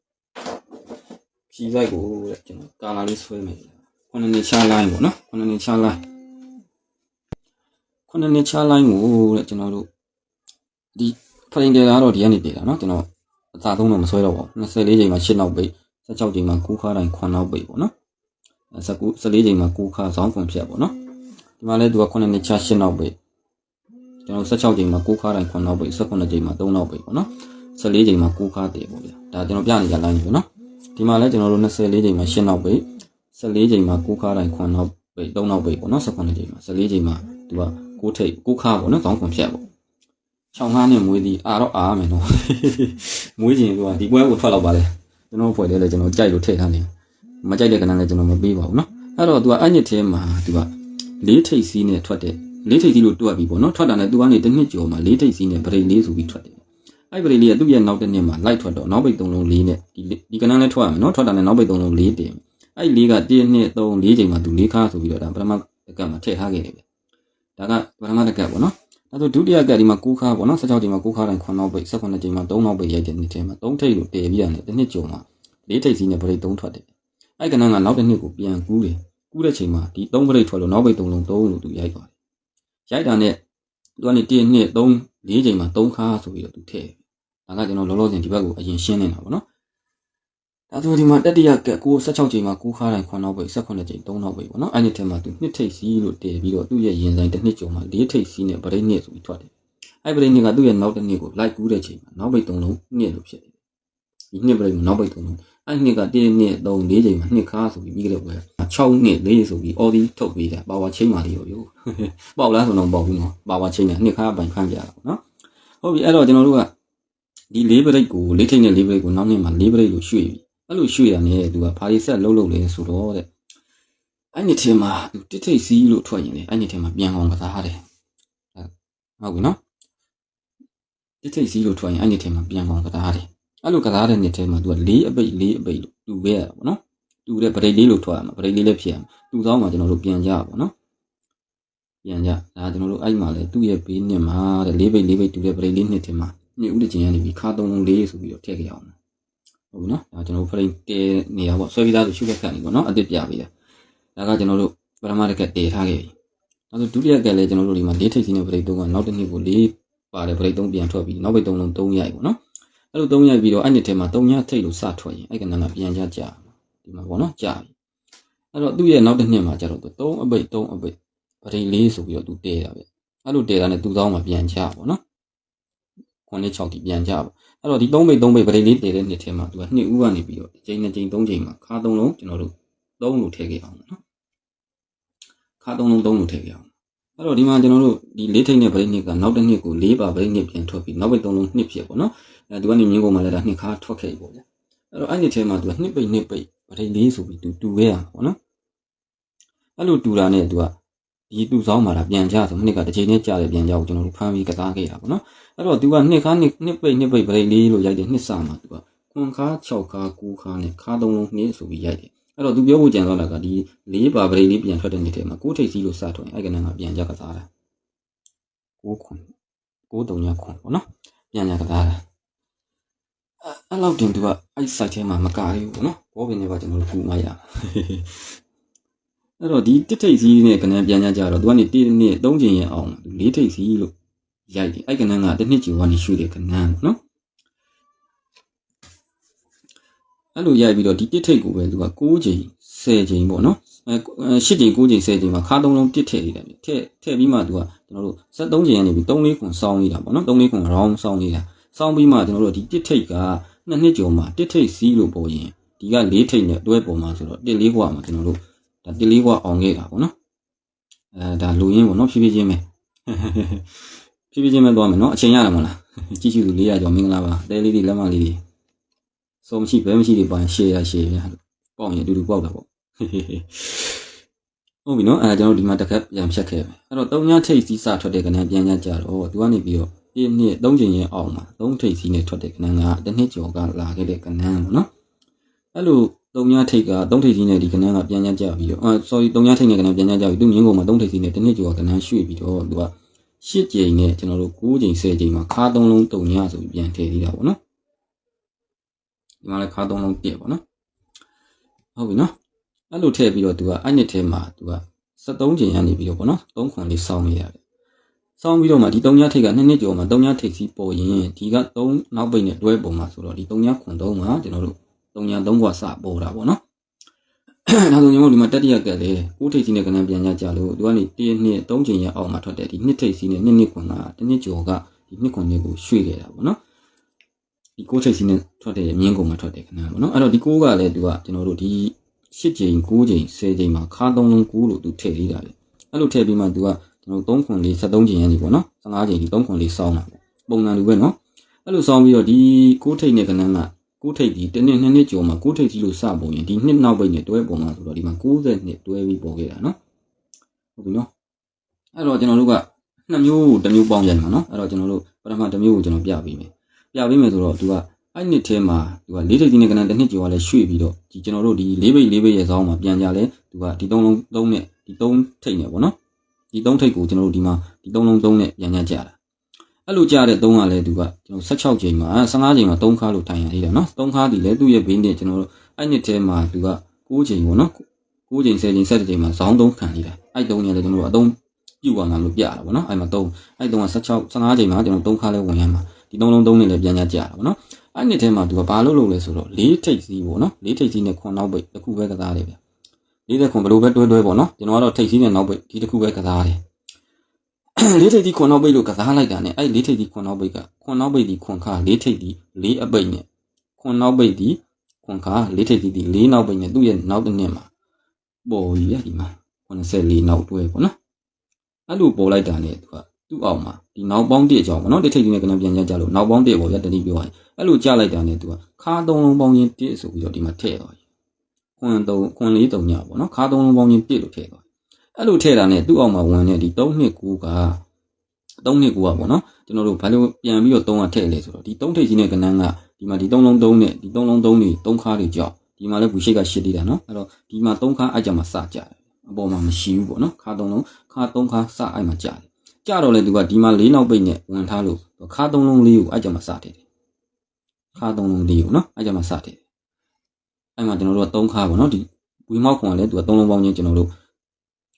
ဖြီလိုက်ကိုကျွန်တော်ကာလာလေးဆွဲမယ်ခုနှစ်နှစ်ချလိုင်းပေါ့နော်ခုနှစ်နှစ်ချလိုင်းခုနှစ်နှစ်ချလိုင်းကိုတဲ့ကျွန်တော်တို့ဒီဖရင်တယ်ကတော့ဒီကနေတည်တာနော်ကျွန်တော်အသာသုံးတော့မဆွဲတော့ပါဘူး24ချိန်မှာ8နောက်ပိတ်16ချိန်မှာ9ခါတိုင်း9နောက်ပိတ်ပေါ့နော်14ချိန်မှာ9ခါဆောင်းခွန်ဖြတ်ပေါ့နော်ဒီမှာလဲသူကခုနှစ်နှစ်ချ8နောက်ပိတ်ကျွန်တော်16ချိန်မှာ9ခါတိုင်း9နောက်ပိတ်18ချိန်မှာ3နောက်ပိတ်ပေါ့နော်14ချိန်မှာ9ခါတည်ပေါ့ဗျာဒါကျွန်တော်ပြနေကြလိုင်းပြီနော်ဒီမှာလဲကျွန်တော်တို့24ချိန်မှာ8နောက်ပိတ်14ချိန်မှာ9ခါတိုင်း9နောက်ပိတ်3နောက်ပိတ်ပေါ့နော်18ချိန်မှာ14ချိန်မှာသူက9ထိပ်9ခါပေါ့နော်ဆောင်းခွန်ဖြတ်ပေါ့6 5နဲ့မွေးသည်တော့အားမယ်နော်မွေးခြင်းကဒီပွဲကိုထွက်တော့ပါလေကျွန်တော်ဖွဲ့တယ်လေကျွန်တော်ကြိုက်လို့ထည့်ထားတယ်မကြိုက်တဲ့ကဏ္ဍလည်းကျွန်တော်မပေးပါဘူးနော်အဲ့တော့သူကအဲ့ညစ်ထဲမှာသူက4ထိပ်စီးနဲ့ထွက်တဲ့4ထိပ်စီးလို့တွက်ပြီပေါ့နော်ထွက်တာနဲ့သူကနေတစ်နှစ်ကျော်မှာ4ထိပ်စီးနဲ့ဗရိတ်4ဆိုပြီးထွက်တယ်အဲ့ဗရိတ်လေးကသူ့ရဲ့နောက်တစ်နှစ်မှာလိုက်ထွက်တော့နောက်ပိတ်3လုံး4နဲ့ဒီကဏ္ဍလည်းထွက်ရမယ်နော်ထွက်တာနဲ့နောက်ပိတ်3လုံး4တင်အဲ့4က1 2 3 4ချိန်မှာသူ4ခါဆိုပြီးတော့ဒါပထမတကတ်မှာထည့်ထားခဲ့တယ်ဗျဒါကပထမတကတ်ပေါ့နော်ဒါဆိုဒုတိယကဒီမှာ9ခါပေါ့နော်16ချိန်မှာ9ခါတိုင်း9နောက်ပိတ်18ချိန်မှာ3နောက်ပိတ်ရိုက်တဲ့နှစ်ထဲမှာ3ထိပ်လို့တည်ပြီးရတယ်တစ်နှစ်ကျော်မှာ4ထိပ်စီးနဲ့ဗရိတ်3ထွက်တယ်အဲ့ကဏ္ဍကနောက်တစ်နှစ်ကိုပြန်ကူးတယ်ကူးတဲ့ချိန်မှာဒီ3ဗရိတ်ထွက်လို့နောက်ပိတ်3လုံး3လို့သူရိုက်သွားတယ်ရိုက်တာနဲ့သူကနေ1 2 3 4ချိန်မှာ3ခါဆိုပြီးတော့သူထည့်ဒါကကျွန်တော်လောလောဆယ်ဒီဘက်ကိုအရင်ရှင်းနေတာပေါ့နော်ဒါဆိုဒီမှာတတိယက16ချိန်မှာ9ခါတိုင်း9နောက်ပိတ်18ချိန်3နောက်ပိတ်ပေါ့နော်အဲ့ဒီထဲမှာသူ2ထိပ်စီးလို့တည်ပြီးတော့သူ့ရဲ့ရင်ဆိုင်တစ်နှစ်ကျော်မှာ4ထိပ်စီးနဲ့ဗရိတ်2ဆိုပြီးထွက်တယ်အဲ့ဗရိတ်2ကသူ့ရဲ့နောက်တစ်နှစ်ကိုလိုက်ကူးတဲ့ချိန်မှာနောက်ပိတ်3လုံး2လို့ဖြစ်တယ်ဒီ2ဗရိတ်မှာနောက်ပိတ်3လုံးအဲ့နှစ်က1 2 3 4ချိန်မှာ2ခါဆိုပြီးပြီးကြတဲ့ပွဲ6နှစ်4ဆိုပြီးအော်ဒီထုတ်ပေးတယ်ပါဝါချင်းပါလေးရောပေါက်လားဆိုတော့ပေါက်ဘူးနော်ပါဝါချင်းနဲ့2ခါပိုင်ဖမ်းပြတာပေါ့နော်ဟုတ်ပြီအဲ့တော့ကျွန်တော်တို့ကဒီ4ဗရိတ်ကို4ထိပ်နဲ့4ဗရိတ်ကိုနောက်နှစ်မှာ4ဗရိတ်လို့ရွှေ့ပြီအဲ့လိုရွှေ့ရတဲ့သူကဘာတွေဆက်လုံးလဲဆိုတော့တဲ့အဲ့ဒီထဲမှာသူတစ်ထိပ်စီးလို့ထွက်ရင်လေအဲ့ဒီထဲမှာပြန်အောင်ကစားတယ်ဟုတ်ပြီနော်တစ်ထိပ်စီးလို့ထွက်ရင်အဲ့ဒီထဲမှာပြန်အောင်ကစားတယ်အဲ့လိုကစားတဲ့နှစ်ထဲမှာသူက4အပိတ်4အပိတ်လို့တူခဲ့ရတာပေါ့နော်တူတဲ့ဗရိတ်လေးလို့ထွက်ရမှာဗရိတ်လေးလည်းဖြစ်ရမှာတူသောမှာကျွန်တော်တို့ပြန်ကြပါပေါ့နော်ပြန်ကြဒါကျွန်တော်တို့အဲ့မှာလေသူ့ရဲ့ဘေးနှစ်မှာတဲ့4ပိတ်4ပိတ်တူတဲ့ဗရိတ်လေးနှစ်ထဲမှာညဥ်ဦးတချင်းကနေပြီးခါ3လုံး4ဆိုပြီးတော့ထည့်ခဲ့အောင်ဟုတ်ပြီနော်ဒါကျွန်တော်ဖရိတ်တဲနေရပေါ့ဆွဲပြီးသားဆိုရှုပ်ခက်နေပေါ့နော်အစ်စ်ပြပေးတယ်ဒါကကျွန်တော်တို့ပထမတစ်ခက်တည်ထားခဲ့ပြီဒါဆိုဒုတိယကလည်းကျွန်တော်တို့ဒီမှာ4ထိပ်စီးနဲ့ဗရိတ်3ကနောက်တစ်နှစ်ကို4ပါတယ်ဗရိတ်3ပြန်ထွက်ပြီးနောက်ပိတ်3လုံး3ရိုက်ပေါ့နော်အဲ့လို3ရိုက်ပြီးတော့အဲ့နှစ်ထဲမှာ3ညထိပ်လို့စထွက်ရင်အဲ့ကဏ္ဍကပြန်ကြဒီမှာပေါ့နော်ကြာပြီအဲ့တော့သူ့ရဲ့နောက်တစ်နှစ်မှာကျတော့3အပိတ်3အပိတ်ဗရိတ်4ဆိုပြီးတော့သူတည်တာပဲအဲ့လိုတည်တာနဲ့သူ့သောင်းမှာပြန်ကြပေါ့နော်9 6တိပြန်ကြပါအဲ့တော့ဒီ3ပိတ်3ပိတ်ဗရိတ်လေးတည်တဲ့နှစ်ထဲမှာသူက2ဦးကနေပြီးတော့ချိန်2ချိန်3ချိန်မှာခါ3လုံးကျွန်တော်တို့3လို့ထည့်ခဲ့အောင်နော်ခါ3လုံး3လို့ထည့်ခဲ့အောင်အဲ့တော့ဒီမှာကျွန်တော်တို့ဒီ4ထိပ်နဲ့ဗရိတ်2ကနောက်တစ်နှစ်ကို4ပါဗရိတ်2ပြန်ထွက်ပြီးနောက်ပိတ်3လုံး2ဖြစ်ပေါ့နော်အဲသူကနေမြင်းကုန်မှာလည်းဒါ2ခါထွက်ခဲ့ပေါ့ဗျအဲ့တော့အဲ့ဒီထဲမှာသူက2ပိတ်2ပိတ်ဗရိတ်4ဆိုပြီးသူတူခဲ့ရမှာပေါ့နော်အဲ့လိုတူတာနဲ့သူကဒီတူဆောင်မှာပြန်ကြဆိုနှစ်ကတစ်ချိန်နဲ့ကြာတယ်ပြန်ကြကိုကျွန်တော်တို့ဖမ်းပြီးကစားခဲ့တာပေါ့နော်အဲ့တော့သူက2ခါ2ပိတ်2ပိတ်ဗရိတ်4လို့ရိုက်တယ်နှစ်စမှာသူက9ခါ6ခါ9ခါနဲ့ခါ3လုံး2ဆိုပြီးရိုက်တယ်အဲ့တော့သူပြောဖို့ကြံသွားတာကဒီ4ပါဗရိတ်လေးပြန်ထွက်တဲ့နေ့ထဲမှာ9ထိပ်စီးလို့စထွက်ရင်အဲ့ကဏ္ဍကပြန်ကြကစားတာ9ခွန်9 3ညခွန်ပေါ့နော်ပြန်ကြကစားတာအဲ့လောက်တင်သူကအဲ့ site ထဲမှာမကလေးဘူးပေါ့နော်ဘောပင်တွေကကျွန်တော်တို့ကူမရအဲ့တော့ဒီတစ်ထိပ်စီးနဲ့ကဏ္ဍပြန်ကြတော့သူကနေ1နှစ်3ချိန်ရအောင်သူ4ထိပ်စီးလို့ရိုက်တယ်အဲ့ကဏ္ဍကတစ်နှစ်ကျော်ကနေရွှေ့တယ်ကဏ္ဍနော်အဲ့လိုရိုက်ပြီးတော့ဒီတစ်ထိပ်ကိုပဲသူက9ချိန်10ချိန်ပေါ့နော်8ချိန်9ချိန်10ချိန်မှာခါ3လုံးတစ်ထည့်နေတာထည့်ပြီးမှသူကကျွန်တော်တို့73ချိန်ကနေပြီး3 4ခွန်စောင်းနေတာပေါ့နော်3 4ခွန် round စောင်းနေတာစောင်းပြီးမှကျွန်တော်တို့ဒီတစ်ထိပ်က2နှစ်ကျော်မှာတစ်ထိပ်စီးလို့ပေါ်ရင်ဒီက4ထိပ်နဲ့တွဲပေါ်မှာဆိုတော့1 4ခွာမှာကျွန်တော်တို့ဒါ1 4ခွာအောင်ခဲ့တာပေါ့နော်ဒါလူရင်းပေါ့နော်ဖြည်းဖြည်းချင်းပဲဖြည်းဖြည်းချင်းပဲသွားမယ်နော်အချိန်ရတယ်မဟုတ်လားကြည့်ရှုသူ400ကျော်မင်္ဂလာပါတဲလေးတွေလက်မလေးတွေစုံမရှိဘဲမရှိတွေပိုင်း share ဗျာပေါ့ရင်အတူတူပေါက်တာပေါ့ ဟုတ်ပြီနော်အဲ့ဒါကျွန်တော်ဒီမှာတစ်ခါပြန်ဖြတ်ခဲ့မယ်အဲ့တော့3ညထိတ်စီးစထွက်တဲ့ကဏ္ဍပြန်ကြတော့သူကနေပြီးတော့1နှစ်3ချိန်ရင်အောင်မှာ3ထိတ်စီးနဲ့ထွက်တဲ့ကဏ္ဍကတစ်နှစ်ကျော်ကလာခဲ့တဲ့ကဏ္ဍပေါ့နော်အဲ့လို3ညထိတ်က3ထိတ်စီးနဲ့ဒီကဏ္ဍကပြန်ကြပြီးတော့sorry 3ညထိတ်နဲ့ကဏ္ဍပြန်ကြပြီးသူမြင်းကုန်မှာ3ထိတ်စီးနဲ့တစ်နှစ်ကျော်ကဏ္ဍရွှေ့ပြီးတော့သူက8ချိန်နဲ့ကျွန်တော်တို့9ချိန်10ချိန်မှာခါ3လုံး3ညဆိုပြီးပြန်ထည့်သေးတာပေါ့နော်ဒီမှာလည်းခါ3လုံးပြည့်ပေါ့နော်ဟုတ်ပြီနော်အဲ့လိုထည့်ပြီးတော့သူကအဲ့နှစ်ထဲမှာသူက73ချိန်ရနေပြီးတော့ပေါ့နော်3ခွန်လေးစောင်းနေရတယ်စောင်းပြီးတော့မှဒီ3ညထိတ်က2နှစ်ကျော်မှာ3ညထိတ်စီးပေါ်ရင်ဒီက3နောက်ပိတ်နဲ့တွဲပုံမှာဆိုတော့ဒီ3ညခွန်3မှာကျွန်တော်တို့3ည3ခွာစပေါ်တာပေါ့နော်ဒါဆိုကျွန်တော်ဒီမှာတတိယကက်လေ6ထိတ်စီးနဲ့ကဏ္ဍပြန်ကြလို့သူကနေ1နှစ်3ချိန်ရအောင်မှာထွက်တဲ့ဒီ2ထိတ်စီးနဲ့2နှစ်ခွန်က1နှစ်ကျော်ကဒီ2ခွန်လေးကိုရွှေ့ခဲ့တာပေါ့နော်ဒီ6ထိတ်စီးနဲ့ထွက်တဲ့မြင်းကုန်မှာထွက်တဲ့ကဏ္ဍပေါ့နော်အဲ့တော့ဒီ6ကလည်းသူကကျွန်တော်တို့ဒီ8ချိန်9ချိန်10ချိန်မှာခါ3လုံး9လို့သူထည့်သေးတာလေအဲ့လိုထည့်ပြီးမှသူကကျွန်တော်3ခွန်လေး73ချိန်ရနေပေါ့နော်15ချိန်ဒီ3ခွန်လေးစောင်းတာပေါ့ပုံစံလိုပဲနော်အဲ့လိုစောင်းပြီးတော့ဒီ6ထိတ်နဲ့ကဏ္ဍက6ထိတ်ဒီတစ်နှစ်2နှစ်ကျော်မှာ6ထိတ်ကြီးလို့စပုံရင်ဒီနှစ်နောက်ပိတ်နဲ့တွဲပုံမှာဆိုတော့ဒီမှာ90နှစ်တွဲပြီးပေါ်ခဲ့တာနော်ဟုတ်ပြီနော်အဲ့တော့ကျွန်တော်တို့က2မျိုးတစ်မျိုးပေါင်းပြန်မှာနော်အဲ့တော့ကျွန်တော်တို့ပထမတစ်မျိုးကိုကျွန်တော်ပြပေးမယ်ဆိုတော့သူကအဲ့နှစ်ထဲမှာသူက4ထိပ်ကြီးနဲ့ကဏ္ဍတစ်နှစ်ကျော်ကလည်းရွှေ့ပြီးတော့ဒီကျွန်တော်တို့ဒီ4ပိတ်ရဲ့ဇောင်းမှာပြန်ကြလဲသူကဒီ3လုံး3နဲ့ဒီ3ထိပ်နဲ့ပေါ့နော်ဒီ3ထိပ်ကိုကျွန်တော်တို့ဒီမှာဒီ3လုံး3နဲ့ပြန်ကြတာအဲ့လိုကြတဲ့3ကလည်းသူကကျွန်တော်16ချိန်မှာ15ချိန်မှာ3ခါလို့ထိုင်ရသေးတယ်နော်3ခါဒီလည်းသူ့ရဲ့ဘေးနဲ့ကျွန်တော်တို့အဲ့နှစ်ထဲမှာသူက9ချိန်ပေါ့နော်9ချိန်10ချိန်17ချိန်မှာဇောင်း3ခံနေတာအဲ့3เนี่ยလည်းကျွန်တော်တို့အသုံးပြုပါမှာလို့ပြတာပေါ့နော်အဲ့မှာ3အဲ့3က16 15ချိန်မှာကျွန်တော်3ခါလဲဝင်ရမှာဒီ3လုံး3နဲ့လည်းပြန်ကြတာပေါ့နော်အဲ့နှစ်ထဲမှာသူကဘာလုပ်လဲဆိုတော့4ထိပ်စီးပေါ့နော်4ထိပ်စီးနဲ့ခွန်နောက်ပိတ်တစ်ခုပဲကစားတယ်ဗျ4ခွန်ဘလို့ပဲတွဲပေါ့နော်ကျွန်တော်ကတော့ထိပ်စီးနဲ့နောက်ပိတ်ဒီတစ်ခုပဲကစားတယ်4ထိပ်စီးခွန်နောက်ပိတ်လို့ကစားလိုက်တာနဲ့အဲ့4ထိပ်စီးခွန်နောက်ပိတ်ကခွန်နောက်ပိတ်ဒီခွန်ခါ4ထိပ်စီး4အပိတ်နဲ့ခွန်နောက်ပိတ်ဒီခွန်ခါ4ထိပ်စီးဒီ4နောက်ပိတ်နဲ့သူ့ရဲ့နောက်တစ်နှစ်မှာပေါ်ကြီးရဒီမှာ84နောက်တွဲပေါ့နော်အဲ့လိုပေါ်လိုက်တာနဲ့သူကသူ့အောင်မှာဒီနောက်ပေါင်း1ကြောင်းပေါ့နော်တစ်ထိပ်စီးနဲ့ကဏ္ဍပြန်ကြလို့နောက်ပေါင်း1ပေါ့ဗျတတိပြောရရင်အဲ့လိုကြားလိုက်တာနဲ့သူကခါ3လုံးပေါင်းရင်1ဆိုပြီးတော့ဒီမှာထည့်သွားပြီခွန်4 3ညပေါ့နော်ခါ3လုံးပေါင်းရင်1လို့ထည့်သွားအဲ့လိုထည့်တာနဲ့သူ့အောင်မှာဝင်တဲ့ဒီ3နှစ်9က3နှစ်9ကပေါ့နော်ကျွန်တော်တို့ဘာလို့ပြန်ပြီးတော့3ကထည့်လဲဆိုတော့ဒီ3ထိပ်ကြီးနဲ့ကဏ္ဍကဒီမှာဒီ3လုံး3နဲ့ဒီ3လုံး3တွေ3ခါတွေကြောက်ဒီမှာလည်းဘူးရှိက8သေးတာနော်အဲ့တော့ဒီမှာ3ခါအဲ့ကြမှာစကြတယ်အပေါ်မှာမရှိဘူးပေါ့နော်ခါ3လုံးခါ3ခါစအဲ့မှာကြတယ်ကြတော့လေသူကဒီမှာ4နောက်ပိတ်နဲ့ဝင်ထားလို့ခါ3လုံး4ကိုအဲ့ကြမှာစတယ်ခါ3လုံး4ကိုနော်အဲ့ကြမှာစတယ်အဲ့မှာကျွန်တော်တို့က3ခါပေါ့နော်ဒီဝီမောက်ခွန်ကလည်းသူက3လုံးပေါင်းချင်းကျွန်တော်တို့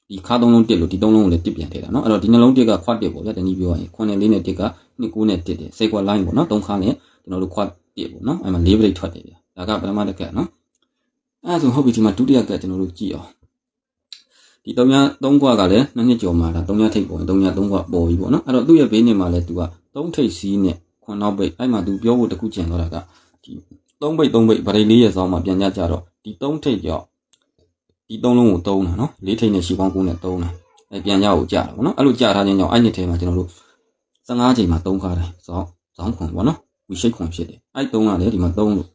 ဒီခါ3လုံး1လို့ဒီ3လုံးကိုလည်း1ပြန်ထည့်တာနော်အဲ့တော့ဒီနှလုံး1ကခွတ်1ပေါ့ဗျာတနည်းပြောရရင်9နဲ့4နဲ့1က2 9နဲ့1တယ်စိတ်ကွာ line ပေါ့နော်3ခါနဲ့ကျွန်တော်တို့ခွတ်1ပေါ့နော်အဲ့မှာ4 break ထွက်တယ်ဗျာဒါကပထမတစ်ကက်နော်အဲ့ဒါဆိုဟုတ်ပြီဒီမှာဒုတိယကက်ကျွန်တော်တို့ကြည့်အောင်ဒီ3ခွကလည်း2နှစ်ကျော်မှာဒါ3ညထိပ်ပေါ်ရင်3ည3ခွပေါ်ပြီပေါ့နော်အဲ့တော့သူ့ရဲ့ဘေးနေမှာလည်းသူက3ထိပ်စီးနဲ့ခွန်နောက်ပိတ်အဲ့မှာသူပြောဖို့တခုကျန်တော့တာကဒီ3ပိတ်ဗရိတ်လေးရဲ့ဇောင်းမှာပြန်ကြတော့ဒီ3ထိပ်ကြောက်ဒီ3လုံးကို3တာနော်4ထိပ်နဲ့ရှီပေါင်း9နဲ့3တာအဲ့ပြန်ကြကိုကြတာပေါ့နော်အဲ့လိုကြထားခြင်းကြောင့်အဲ့နှစ်ထဲမှာကျွန်တော်တို့15ချိန်မှာ3ခါတယ်ဇောင်းခွန်ပေါ့နော်ဝီရှိတ်ခွန်ဖြစ်တယ်အဲ့3ကလည်းဒီမှာ3လို့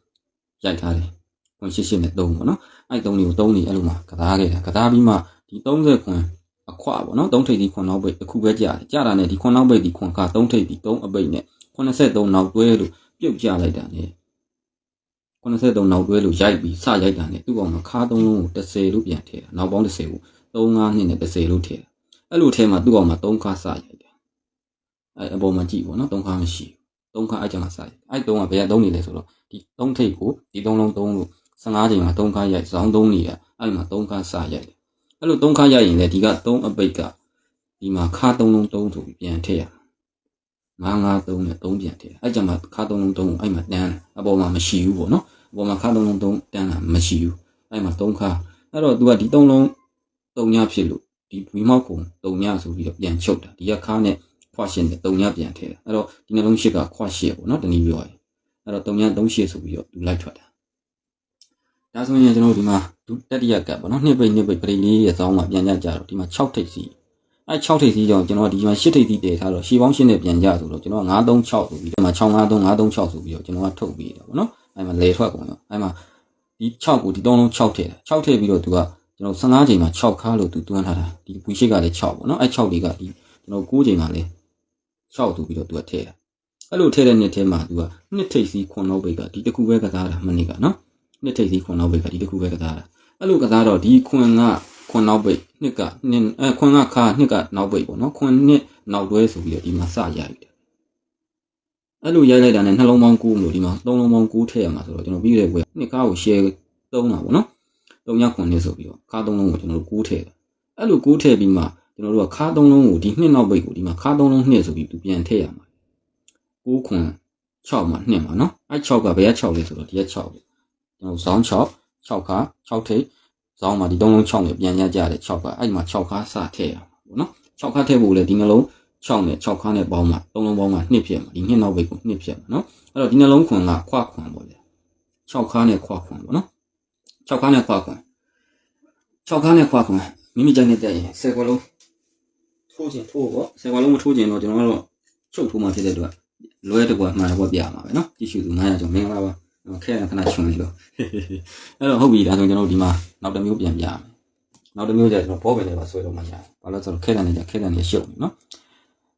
ရိုက်ထားတယ်ခွန်88နဲ့3ပေါ့နော်အဲ့3တွေကို3နေအဲ့လိုမှာကစားခဲ့တာကစားပြီးမှဒီ30ခွန်အခွပေါ့နော်3ထိပ်ဒီခွန်နောက်ပိတ်တစ်ခုပဲကြာတယ်ကြာတာနဲ့ဒီခွန်နောက်ပိတ်ဒီခွန်က3ထိပ်ဒီ3အပိတ်နဲ့83နောက်တွဲလို့ပြုတ်ကြလိုက်တာနဲ့83နောက်တွဲလို့ရိုက်ပြီးစရိုက်တာနဲ့သူ့ကောင်မှာခါ3လုံးကို10လို့ပြန်ထည့်တာနောက်ပေါင်း10ကို35နှစ်နဲ့10လို့ထည့်တာအဲ့လိုထဲမှာသူ့ကောင်မှာ3ခါစရိုက်တယ်အဲ့အပေါ်မှာကြည့်ပေါ့နော်3ခါမရှိဘူး3ခါအဲ့ကြမှာစရိုက်အဲ့3ကဘယ်က3နေလဲဆိုတော့ဒီ3ထိပ်ကိုဒီ3လုံး3လို့15ချိန်မှာ3ခါရိုက်ဇောင်း3နေရအဲ့မှာ3ခါစရိုက်တယ်အဲ့လို3ခါရိုက်ရင်လည်းဒီက3အပိတ်ကဒီမှာခါ3လုံး3ဆိုပြီးပြန်ထည့်ရ953နဲ့3ပြန်ထည့်အဲ့ကြမှာခါ3လုံး3ကိုအဲ့မှာတန်းအပေါ်မှာမရှိဘူးပေါ့နော်အပေါ်မှာခါ3လုံး3တန်းတာမရှိဘူးအဲ့မှာ3ခါအဲ့တော့ तू ကဒီ3လုံး3ညဖြစ်လို့ဒီဝီမောက်ကုံ3ညဆိုပြီးတော့ပြန်ချုပ်တာဒီကခါနဲ့ခွရှင်းနဲ့3ညပြန်ထည့်တာအဲ့တော့ဒီနှလုံးရှစ်ကခွရှစ်ပေါ့နော်တနည်းပြောရရင်အဲ့တော့3ည3ရှစ်ဆိုပြီးတော့ तू လိုက်ထွက်တာဒါဆိုရင်ကျွန်တော်ဒီမှာဒုတိယကပ်ပေါ့နော်နှစ်ပိတ်ပရိလေးရဲ့ဇောင်းမှာပြန်ကြတော့ဒီမှာ6ထိပ်စီအဲ့6ထိပ်စီကြောင့်ကျွန်တော်ဒီမှာ8ထိပ်စီတည်ထားတော့ရှီပေါင်း8နဲ့ပြန်ကြဆိုတော့ကျွန်တော်936ဆိုပြီးဒီမှာ653 936ဆိုပြီးတော့ကျွန်တော်ကထုတ်ပြီးတယ်ပေါ့နော်အဲ့မှာလေထွက်ကုန်ရောအဲ့မှာဒီ6ကိုဒီ3လုံး6ထည့်တယ်6ထည့်ပြီးတော့သူက ကျွန်တော်15ချိန်မှာ6ခါလို့သူတွန်းထားတာဒီဝီရှိကလည်း6ပေါ့နော်အဲ့6တွေကဒီကျွန်တော်9ချိန်မှာလည်း6သူပြီးတော့သူကထည့်တာအဲ့လိုထည့်တဲ့နှစ်ထဲမှာသူကနှစ်ထိပ်စီးခွန်နောက်ပိတ်ကဒီတစ်ခုပဲကစားတာမနစ်ကနော်နှစ်ထိပ်စီးခွန်နောက်ပိတ်ကဒီတစ်ခုပဲကစားတာအဲ့လိုကစားတော့ဒီခွန်နောက်ပိတ်နှစ်ကခွန်ကခါနှစ်ကနောက်ပိတ်ပေါ့နော်ခွန်နှစ်နောက်တွဲဆိုပြီးတော့ဒီမှာစရိုက်တယ်အဲ့လိုရိုက်လိုက်တာနဲ့နှလုံးပေါင်း9လို့ဒီမှာ3လုံးပေါင်း9ထည့်ရမှာဆိုတော့ကျွန်တော်ပြီးခဲ့တဲ့ဝယ်နှစ်ကားကို share သုံးတာပေါ့နော်3ညခွန်နှစ်ဆိုပြီးတော့ခါ3လုံးကိုကျွန်တော်တို့9ထည့်တယ်အဲ့လို9ထည့်ပြီးမှကျွန်တော်တို့ကခါ3လုံးကိုဒီနှစ်နောက်ပိတ်ကိုဒီမှာခါ3လုံးနှစ်ဆိုပြီးသူပြန်ထည့်ရမှာ9ခွန်6မှာ2မှာနော်အဲ့6ကဘယ်က6လဲဆိုတော့ဒီက6ပဲကျွန်တော်ဇောင်း6ခါ6ထိပ်ဇောင်းမှာဒီ3လုံး6နဲ့ပြန်ရကြတယ်6ကအဲ့မှာ6ခါစထည့်ရမှာပေါ့နော်6ခါထည့်ဖို့လေဒီနှလုံး6နဲ့6ခါနဲ့ပေါင်းမှာ3လုံးပေါင်းမှာ2ဖြစ်မှာဒီနှစ်နောက်ပိတ်ကို2ဖြစ်မှာနော်အဲ့တော့ဒီနှလုံးခွန်ကခွခွန်ပေါ့ဗျာ6ခါနဲ့ခွခွန်ပေါ့နော်6ခါနဲ့ခွခွန်6ခါနဲ့ခွခွန်မိမိကြိုက်နေတဲ့ရင်10ခွလုံးထိုးခြင်းထိုးပေါ့10ခွလုံးမထိုးခြင်းတော့ကျွန်တော်ကတော့ချုပ်ထိုးမှဖြစ်တဲ့အတွက်လွဲတကွာမှန်တော့ပြရမှာပဲနော်ကြည့်ရှုသူ900ကျော်မင်္ဂလာပါခဲရခဏချွန်လေးတော့အဲ့တော့ဟုတ်ပြီဒါဆိုကျွန်တော်ဒီမှာနောက်တစ်မျိုးပြန်ပြရမယ်နောက်တစ်မျိုးကျကျွန်တော်ဘောပင်လေးပါဆွဲတော့မှရတယ်ဘာလို့ဆိုတော့ခဲတယ်နေကြခဲတယ်နေရှုပ်နေနော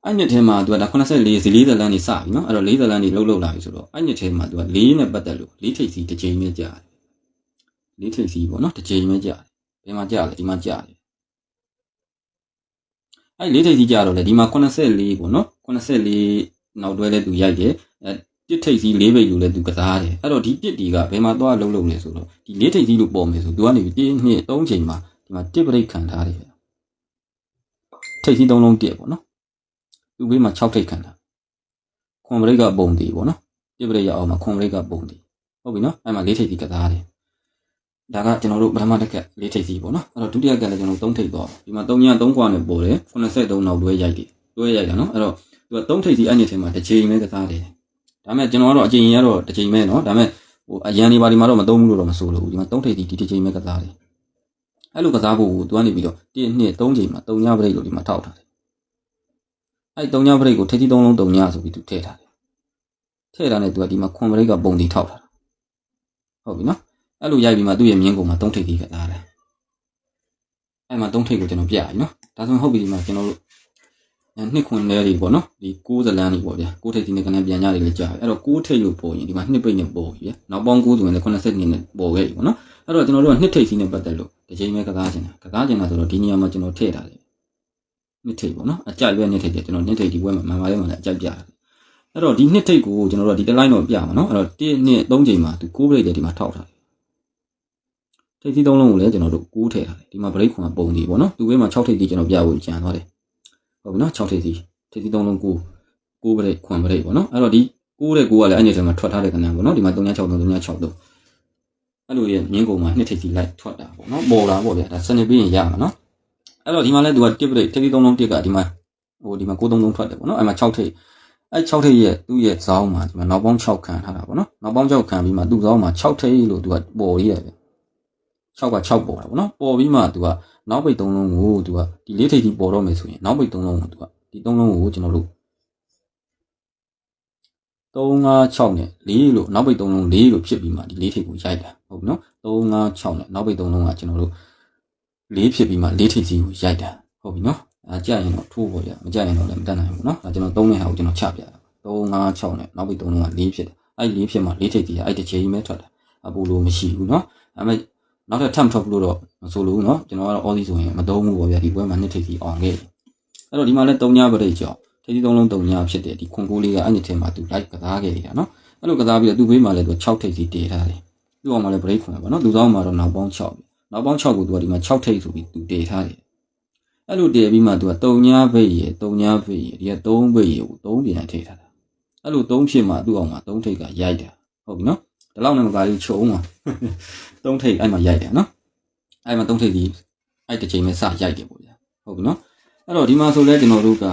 ်အဲ့နှစ်ထဲမှာသူကဒါ84ဇီ40လမ်းနေစပြီနော်အဲ့တော့40လမ်းနေလှုပ်လာပြီဆိုတော့အဲ့နှစ်ထဲမှာသူက4နဲ့ပတ်သက်လို့4ထိပ်စီတစ်ချိန်ပဲကြာတယ်4ထိပ်စီပေါ့နော်တစ်ချိန်ပဲကြာတယ်ဘယ်မှာကြာလဲဒီမှာကြာတယ်အဲ့4ထိပ်စီကြာတော့လေဒီမှာ84ပေါ့နော်84နောက်တွဲလဲသူရိုက်တယ်တစ်ထိပ်စီ4ပိတ်လို့လဲသူကစားတယ်အဲ့တော့ဒီတစ်တီကဘယ်မှာသွားလှုပ်လဲဆိုတော့ဒီ4ထိပ်စီလို့ပေါ်မယ်ဆိုသူကနေပြီး1 2 3ချိန်မှာဒီမှာတစ်ပရိတ်ခံထားတယ်ထိပ်စီ3လုံးတစ်ပေါ့နော်သူဘေးမှာ6ထိပ်ခံတာခွန်ပရိတ်ကပုံတည်ပေါ့နော်တစ်ပရိတ်ရအောင်မှာခွန်ပရိတ်ကပုံတည်ဟုတ်ပြီနော်အဲ့မှာ4ထိပ်စီကစားတယ်ဒါကကျွန်တော်တို့ပထမတစ်ခက်4ထိပ်စီပေါ့နော်အဲ့တော့ဒုတိယကလည်းကျွန်တော်3ထိပ်သွားဒီမှာ3ည3ခွာနဲ့ပေါ်တယ်83နောက်တွဲရိုက်တယ်တွဲရိုက်တာနော်အဲ့တော့သူက3ထိပ်စီအဲ့ညထဲမှာတစ်ချိန်ပဲကစားတယ်ဒါမဲ့ကျွန်တော်ကတော့အချိန်ရတော့တစ်ချိန်ပဲနော်ဒါမဲ့ဟိုအရန်နေပါဒီမှာတော့မသုံးဘူးလို့တော့မဆိုလို့ဒီမှာ3ထိပ်စီဒီတစ်ချိန်ပဲကစားတယ်အဲ့လိုကစားဖို့သူကနေပြီးတော့1 2 3ချိန်မှာ3ညပရိတ်လို့ဒီမှာထောက်ထားတယ်အဲ့3ညပရိတ်ကိုထိပ်စီ3လုံး3ညဆိုပြီးသူထည့်ထားတယ်ထည့်တာနဲ့သူကဒီမှာခွန်ပရိတ်ကပုံတီထောက်ထားတာဟုတ်ပြီနော်အဲ့လိုရိုက်ပြီးမှသူ့ရဲ့မြင်းကုန်မှာ3ထိပ်စီကစားတယ်အဲ့မှာ3ထိပ်ကိုကျွန်တော်ပြရပြီနော်ဒါဆိုဟုတ်ပြီဒီမှာကျွန်တော်တို့နှစ်ခွန်လဲတွေပေါ့နော်ဒီ60လမ်းတွေပေါ့ဗျာ6ထိပ်စီနဲ့ကနေပြန်ရတယ်လေကြာပြီအဲ့တော့6ထိပ်လို့ပေါ်ရင်ဒီမှာ2ပိတ်နဲ့ပေါ်ပြီဗျာနောက်ပေါင်း9ဆိုရင်လည်း82နဲ့ပေါ်ခဲ့ပြီပေါ့နော်အဲ့တော့ကျွန်တော်တို့က2ထိပ်စီနဲ့ပတ်သက်လို့တစ်ချိန်ပဲကစားခြင်းတာဆိုတော့ဒီနေရာမှာကျွန်တော်ထည့်ထားတယ်2ထိပ်ပေါ့နော်အကြိုက်ပဲ2ထိပ်ကျကျွန်တော်2ထိပ်ဒီဘက်မှာမှန်ပါရဲ့မှာလည်းအကြိုက်ပြတယ်အဲ့တော့ဒီ2ထိပ်ကိုကျွန်တော်တို့ကဒီတစ်လိုက်တော့ပြမှာနော်အဲ့တော့1 2 3ချိန်မှာသူ6ပိတ်တွေဒီမှာထောက်ထားတယ်ထိပ်စီ3လုံးကိုလည်းကျွန်တော်တို့6ထည့်ထားတယ်ဒီမှာ break ခွန်ပုံစီပေါ့နော်သူ့ဘေးမှာ6ထိပ်စီကျွန်တော်ပြဖို့ကြံသွားတယ်ဟုတ်ပြီနော်6ထိပ်စီ3လုံး9 break ခွန် break ပေါ့နော်အဲ့တော့ဒီ9တဲ့9ကလည်းအဲ့ညထဲမှာထွက်ထားတဲ့ကဏ္ဍပေါ့နော်ဒီမှာ3 6 3 3 6 3အဲ့လိုရဲ့မြင်းကုန်မှာ2ထိပ်စီလိုက်ထွက်တာပေါ့နော်ပေါ်လာပေါ့ဗျာဒါစနစ်ပြီးရင်ရမှာနော်အဲ့တော့ဒီမှာလည်းသူကတစ် break 3 လုံးတစ်ကဒီမှာဒီမှာ9 3 3ထွက်တယ်ပေါ့နော်အဲ့မှာ6ထိပ်အဲ့6ထိပ်ရဲ့သူ့ရဲ့ဇောင်းမှာဒီမှာနောက်ပေါင်း6ခံထားတာပေါ့နော်နောက်ပေါင်း6ခံပြီးမှသူ့ဇောင်းမှာ6ထိပ်လို့သူကပေါ်ရည်တယ်6က6ပေါ်တာပေါ့နော်ပေါ်ပြီးမှသူကနောက်ပိတ်3လုံးကိုသူကဒီ4ထိပ်ကြီးပေါ်တော့မယ်ဆိုရင်နောက်ပိတ်3လုံးကိုသူကဒီ3လုံးကိုကျွန်တော်တို့3 5 6နဲ့4လို့နောက်ပိတ်3လုံး4လို့ဖြစ်ပြီးမှဒီ4ထိပ်ကိုရိုက်တာဟုတ်ပြီနော်3 5 6နဲ့နောက်ပိတ်3လုံးကကျွန်တော်တို့4ဖြစ်ပြီးမှ4ထိပ်စီကိုရိုက်တာဟုတ်ပြီနော်ကြာရင်တော့ထိုးပေါ်ရမကြာရင်တော့လည်းမတတ်နိုင်ဘူးနော်ဒါကျွန်တော်3နဲ့ဟာကိုကျွန်တော်ချပြတာ3 5 6နဲ့နောက်ပိတ်3လုံးက4ဖြစ်တယ်အဲ့4ဖြစ်မှ4ထိပ်စီကအဲ့တစ်ချိန်ပဲထွက်တာအပူလို့မရှိဘူးနော်ဒါပေမဲ့နောက်ထပ်ထပ်ထွက်လို့တော့မဆိုလို့နော်ကျွန်တော်ကတော့ all စီဆိုရင်မသုံးဘူးပေါ့ဗျာဒီပွဲမှာ2ထိပ်စီအောင်ခဲ့အဲ့တော့ဒီမှာလဲ3ညပရိတ်ကြောင့်ထိပ်စီ3လုံး3ညဖြစ်တယ်ဒီခွန်ကိုလေးကအဲ့ဒီထဲမှာသူ live ကစားခဲ့နေတာနော်အဲ့လိုကစားပြီးတော့သူ့ဘေးမှာလဲသူ6ထိပ်စီတည်ထားတယ်သူ့အောင်မှာလဲ break ခွန်ပါနော်သူ့ဆောင်မှာတော့နောက်ပေါင်း6နောက်ပေါင်း6ကိုသူကဒီမှာ6ထိပ်ဆိုပြီးသူတည်ထားတယ်အဲ့လိုတည်ပြီးမှသူက3ညပိတ်ရ3ညပိတ်ရဒီက3ပိတ်ရကို3ပြန်ထည့်ထားတာအဲ့လို3ဖြစ်မှသူ့အောင်မှာ3ထိပ်ကရိုက်တာဟုတ်ပြီနော်ဒီလောက်နဲ့မကားလေးချုံမှာ3ထိပ်အဲ့မှာရိုက်တယ်နော်အဲ့မှာ3ထိပ်ဒီအဲ့တစ်ချိန်ပဲစရိုက်တယ်ပေါ့ဗျာဟုတ်ပြီနော်အဲ့တော့ဒီမှာဆိုလဲကျွန်တော်တို့က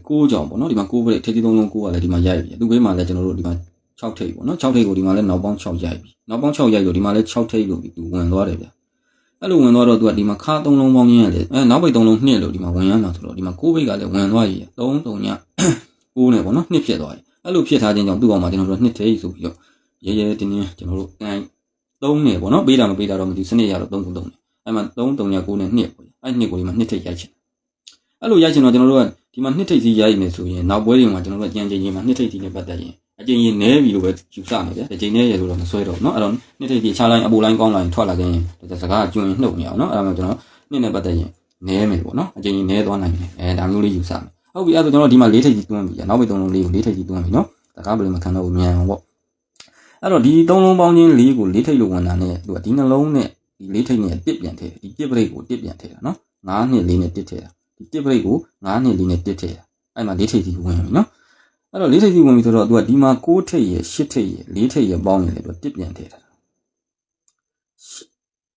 6ကြောင်ပေါ့နော်ဒီမှာ6ပဲထိပ်3လုံး9ကလည်းဒီမှာရိုက်ပြီသူ့ဘေးမှာလည်းကျွန်တော်တို့ဒီမှာ6ထိပ်ပေါ့နော်6ထိပ်ကိုဒီမှာလည်းနောက်ပေါင်း6ရိုက်ပြီနောက်ပေါင်း6ရိုက်လို့ဒီမှာလည်း6ထိပ်လို့သူဝင်သွားတယ်ဗျာအဲ့လိုဝင်သွားတော့သူကဒီမှာခါ3လုံးပေါင်းရင်းရတယ်နောက်ပိတ်3လုံး2လို့ဒီမှာဝင်ရမှာဆိုတော့ဒီမှာ6ပိတ်ကလည်းဝင်သွားပြီ3 3ည9နဲ့ပေါ့နော်2ဖြစ်သွားတယ်အဲ့လိုဖြစ်ထားခြင်းကြောင့်သူ့အောင်မှာကျွန်တော်တို့2ထိပ်ဆိုပြီးတော့ရဲရဲတင်းတင်းကျွန်တော်တို့ကန်3နဲ့ပေါ့နော်ပေးတာမပေးတာတော့မသိစနစ်ရတော့3 3နဲ့ အဲ့မှာ3 3 9နဲ့2ပေါ့အဲ့2ကိုဒီမှာ2ထိပ်ရိုက်ချင်အဲ့လိုရိုက်ချင်တော့ကျွန်တော်တို့ကဒီမှာ2ထိပ်စီရိုက်နေဆိုရင်နောက်ပွဲတွေမှာကျွန်တော်တို့ကြံကြင်ချင်းမှာ2ထိပ်စီနဲ့ပတ်သက်ရင်အကျဉ်းကြီးနဲပြီလို့ပဲယူဆနေဗျာတစ်ချိန်နဲ့ရလို့တော့မဆွဲတော့เนาะအဲ့တော့2ထိပ်စီခြားလိုက်အပူလိုက်ကောင်းလိုက်ထွက်လာခဲ့ရင်စကားကျွန်းရင်နှုတ်နေအောင်เนาะအဲ့ဒါမျိုးကျွန်တော်2နဲ့ပတ်သက်ရင်နဲမယ်ပေါ့เนาะအကျဉ်းကြီးနဲသွားနိုင်တယ်ဒါမျိုးလေးယူဆမယ်ဟုတ်ပြီအဲ့ဒါကျွန်တော်ဒီမှာ4ထိပ်စီတွန်းပြီနောက်ပိတ်3လုံးလေးကို4ထိပ်စီတွန်းပြီเนาะစကားဘယ်လိုမှခံတော့မြန်အောင်ပေါ့အဲ့တော့ဒီ3လုံးပေါင်းချင်း4ကို4ထိပ်လို့ဝင်တာနဲ့သူကဒီနှလုံးနဲ့ဒီ4ထိပ်နဲ့တစ်ပြန်ထည့်ဒီတစ်ပရိတ်ကိုတစ်ပြန်ထည့်တာเนาะ9နှစ်4နဲ့တစ်ထည့်တာဒီတစ်ပရိတ်ကို9နှစ်4နဲ့တစ်ထည့်တာအဲ့မှာ4ထိပ်စီဝင်ပြီเนาะအဲ့တော့4ထိပ်စီဝင်ပြီဆိုတော့သူကဒီမှာ6ထိပ်ရ10ထိပ်ရ4ထိပ်ရပေါင်းနေတယ်သူကတစ်ပြန်ထည့်တာ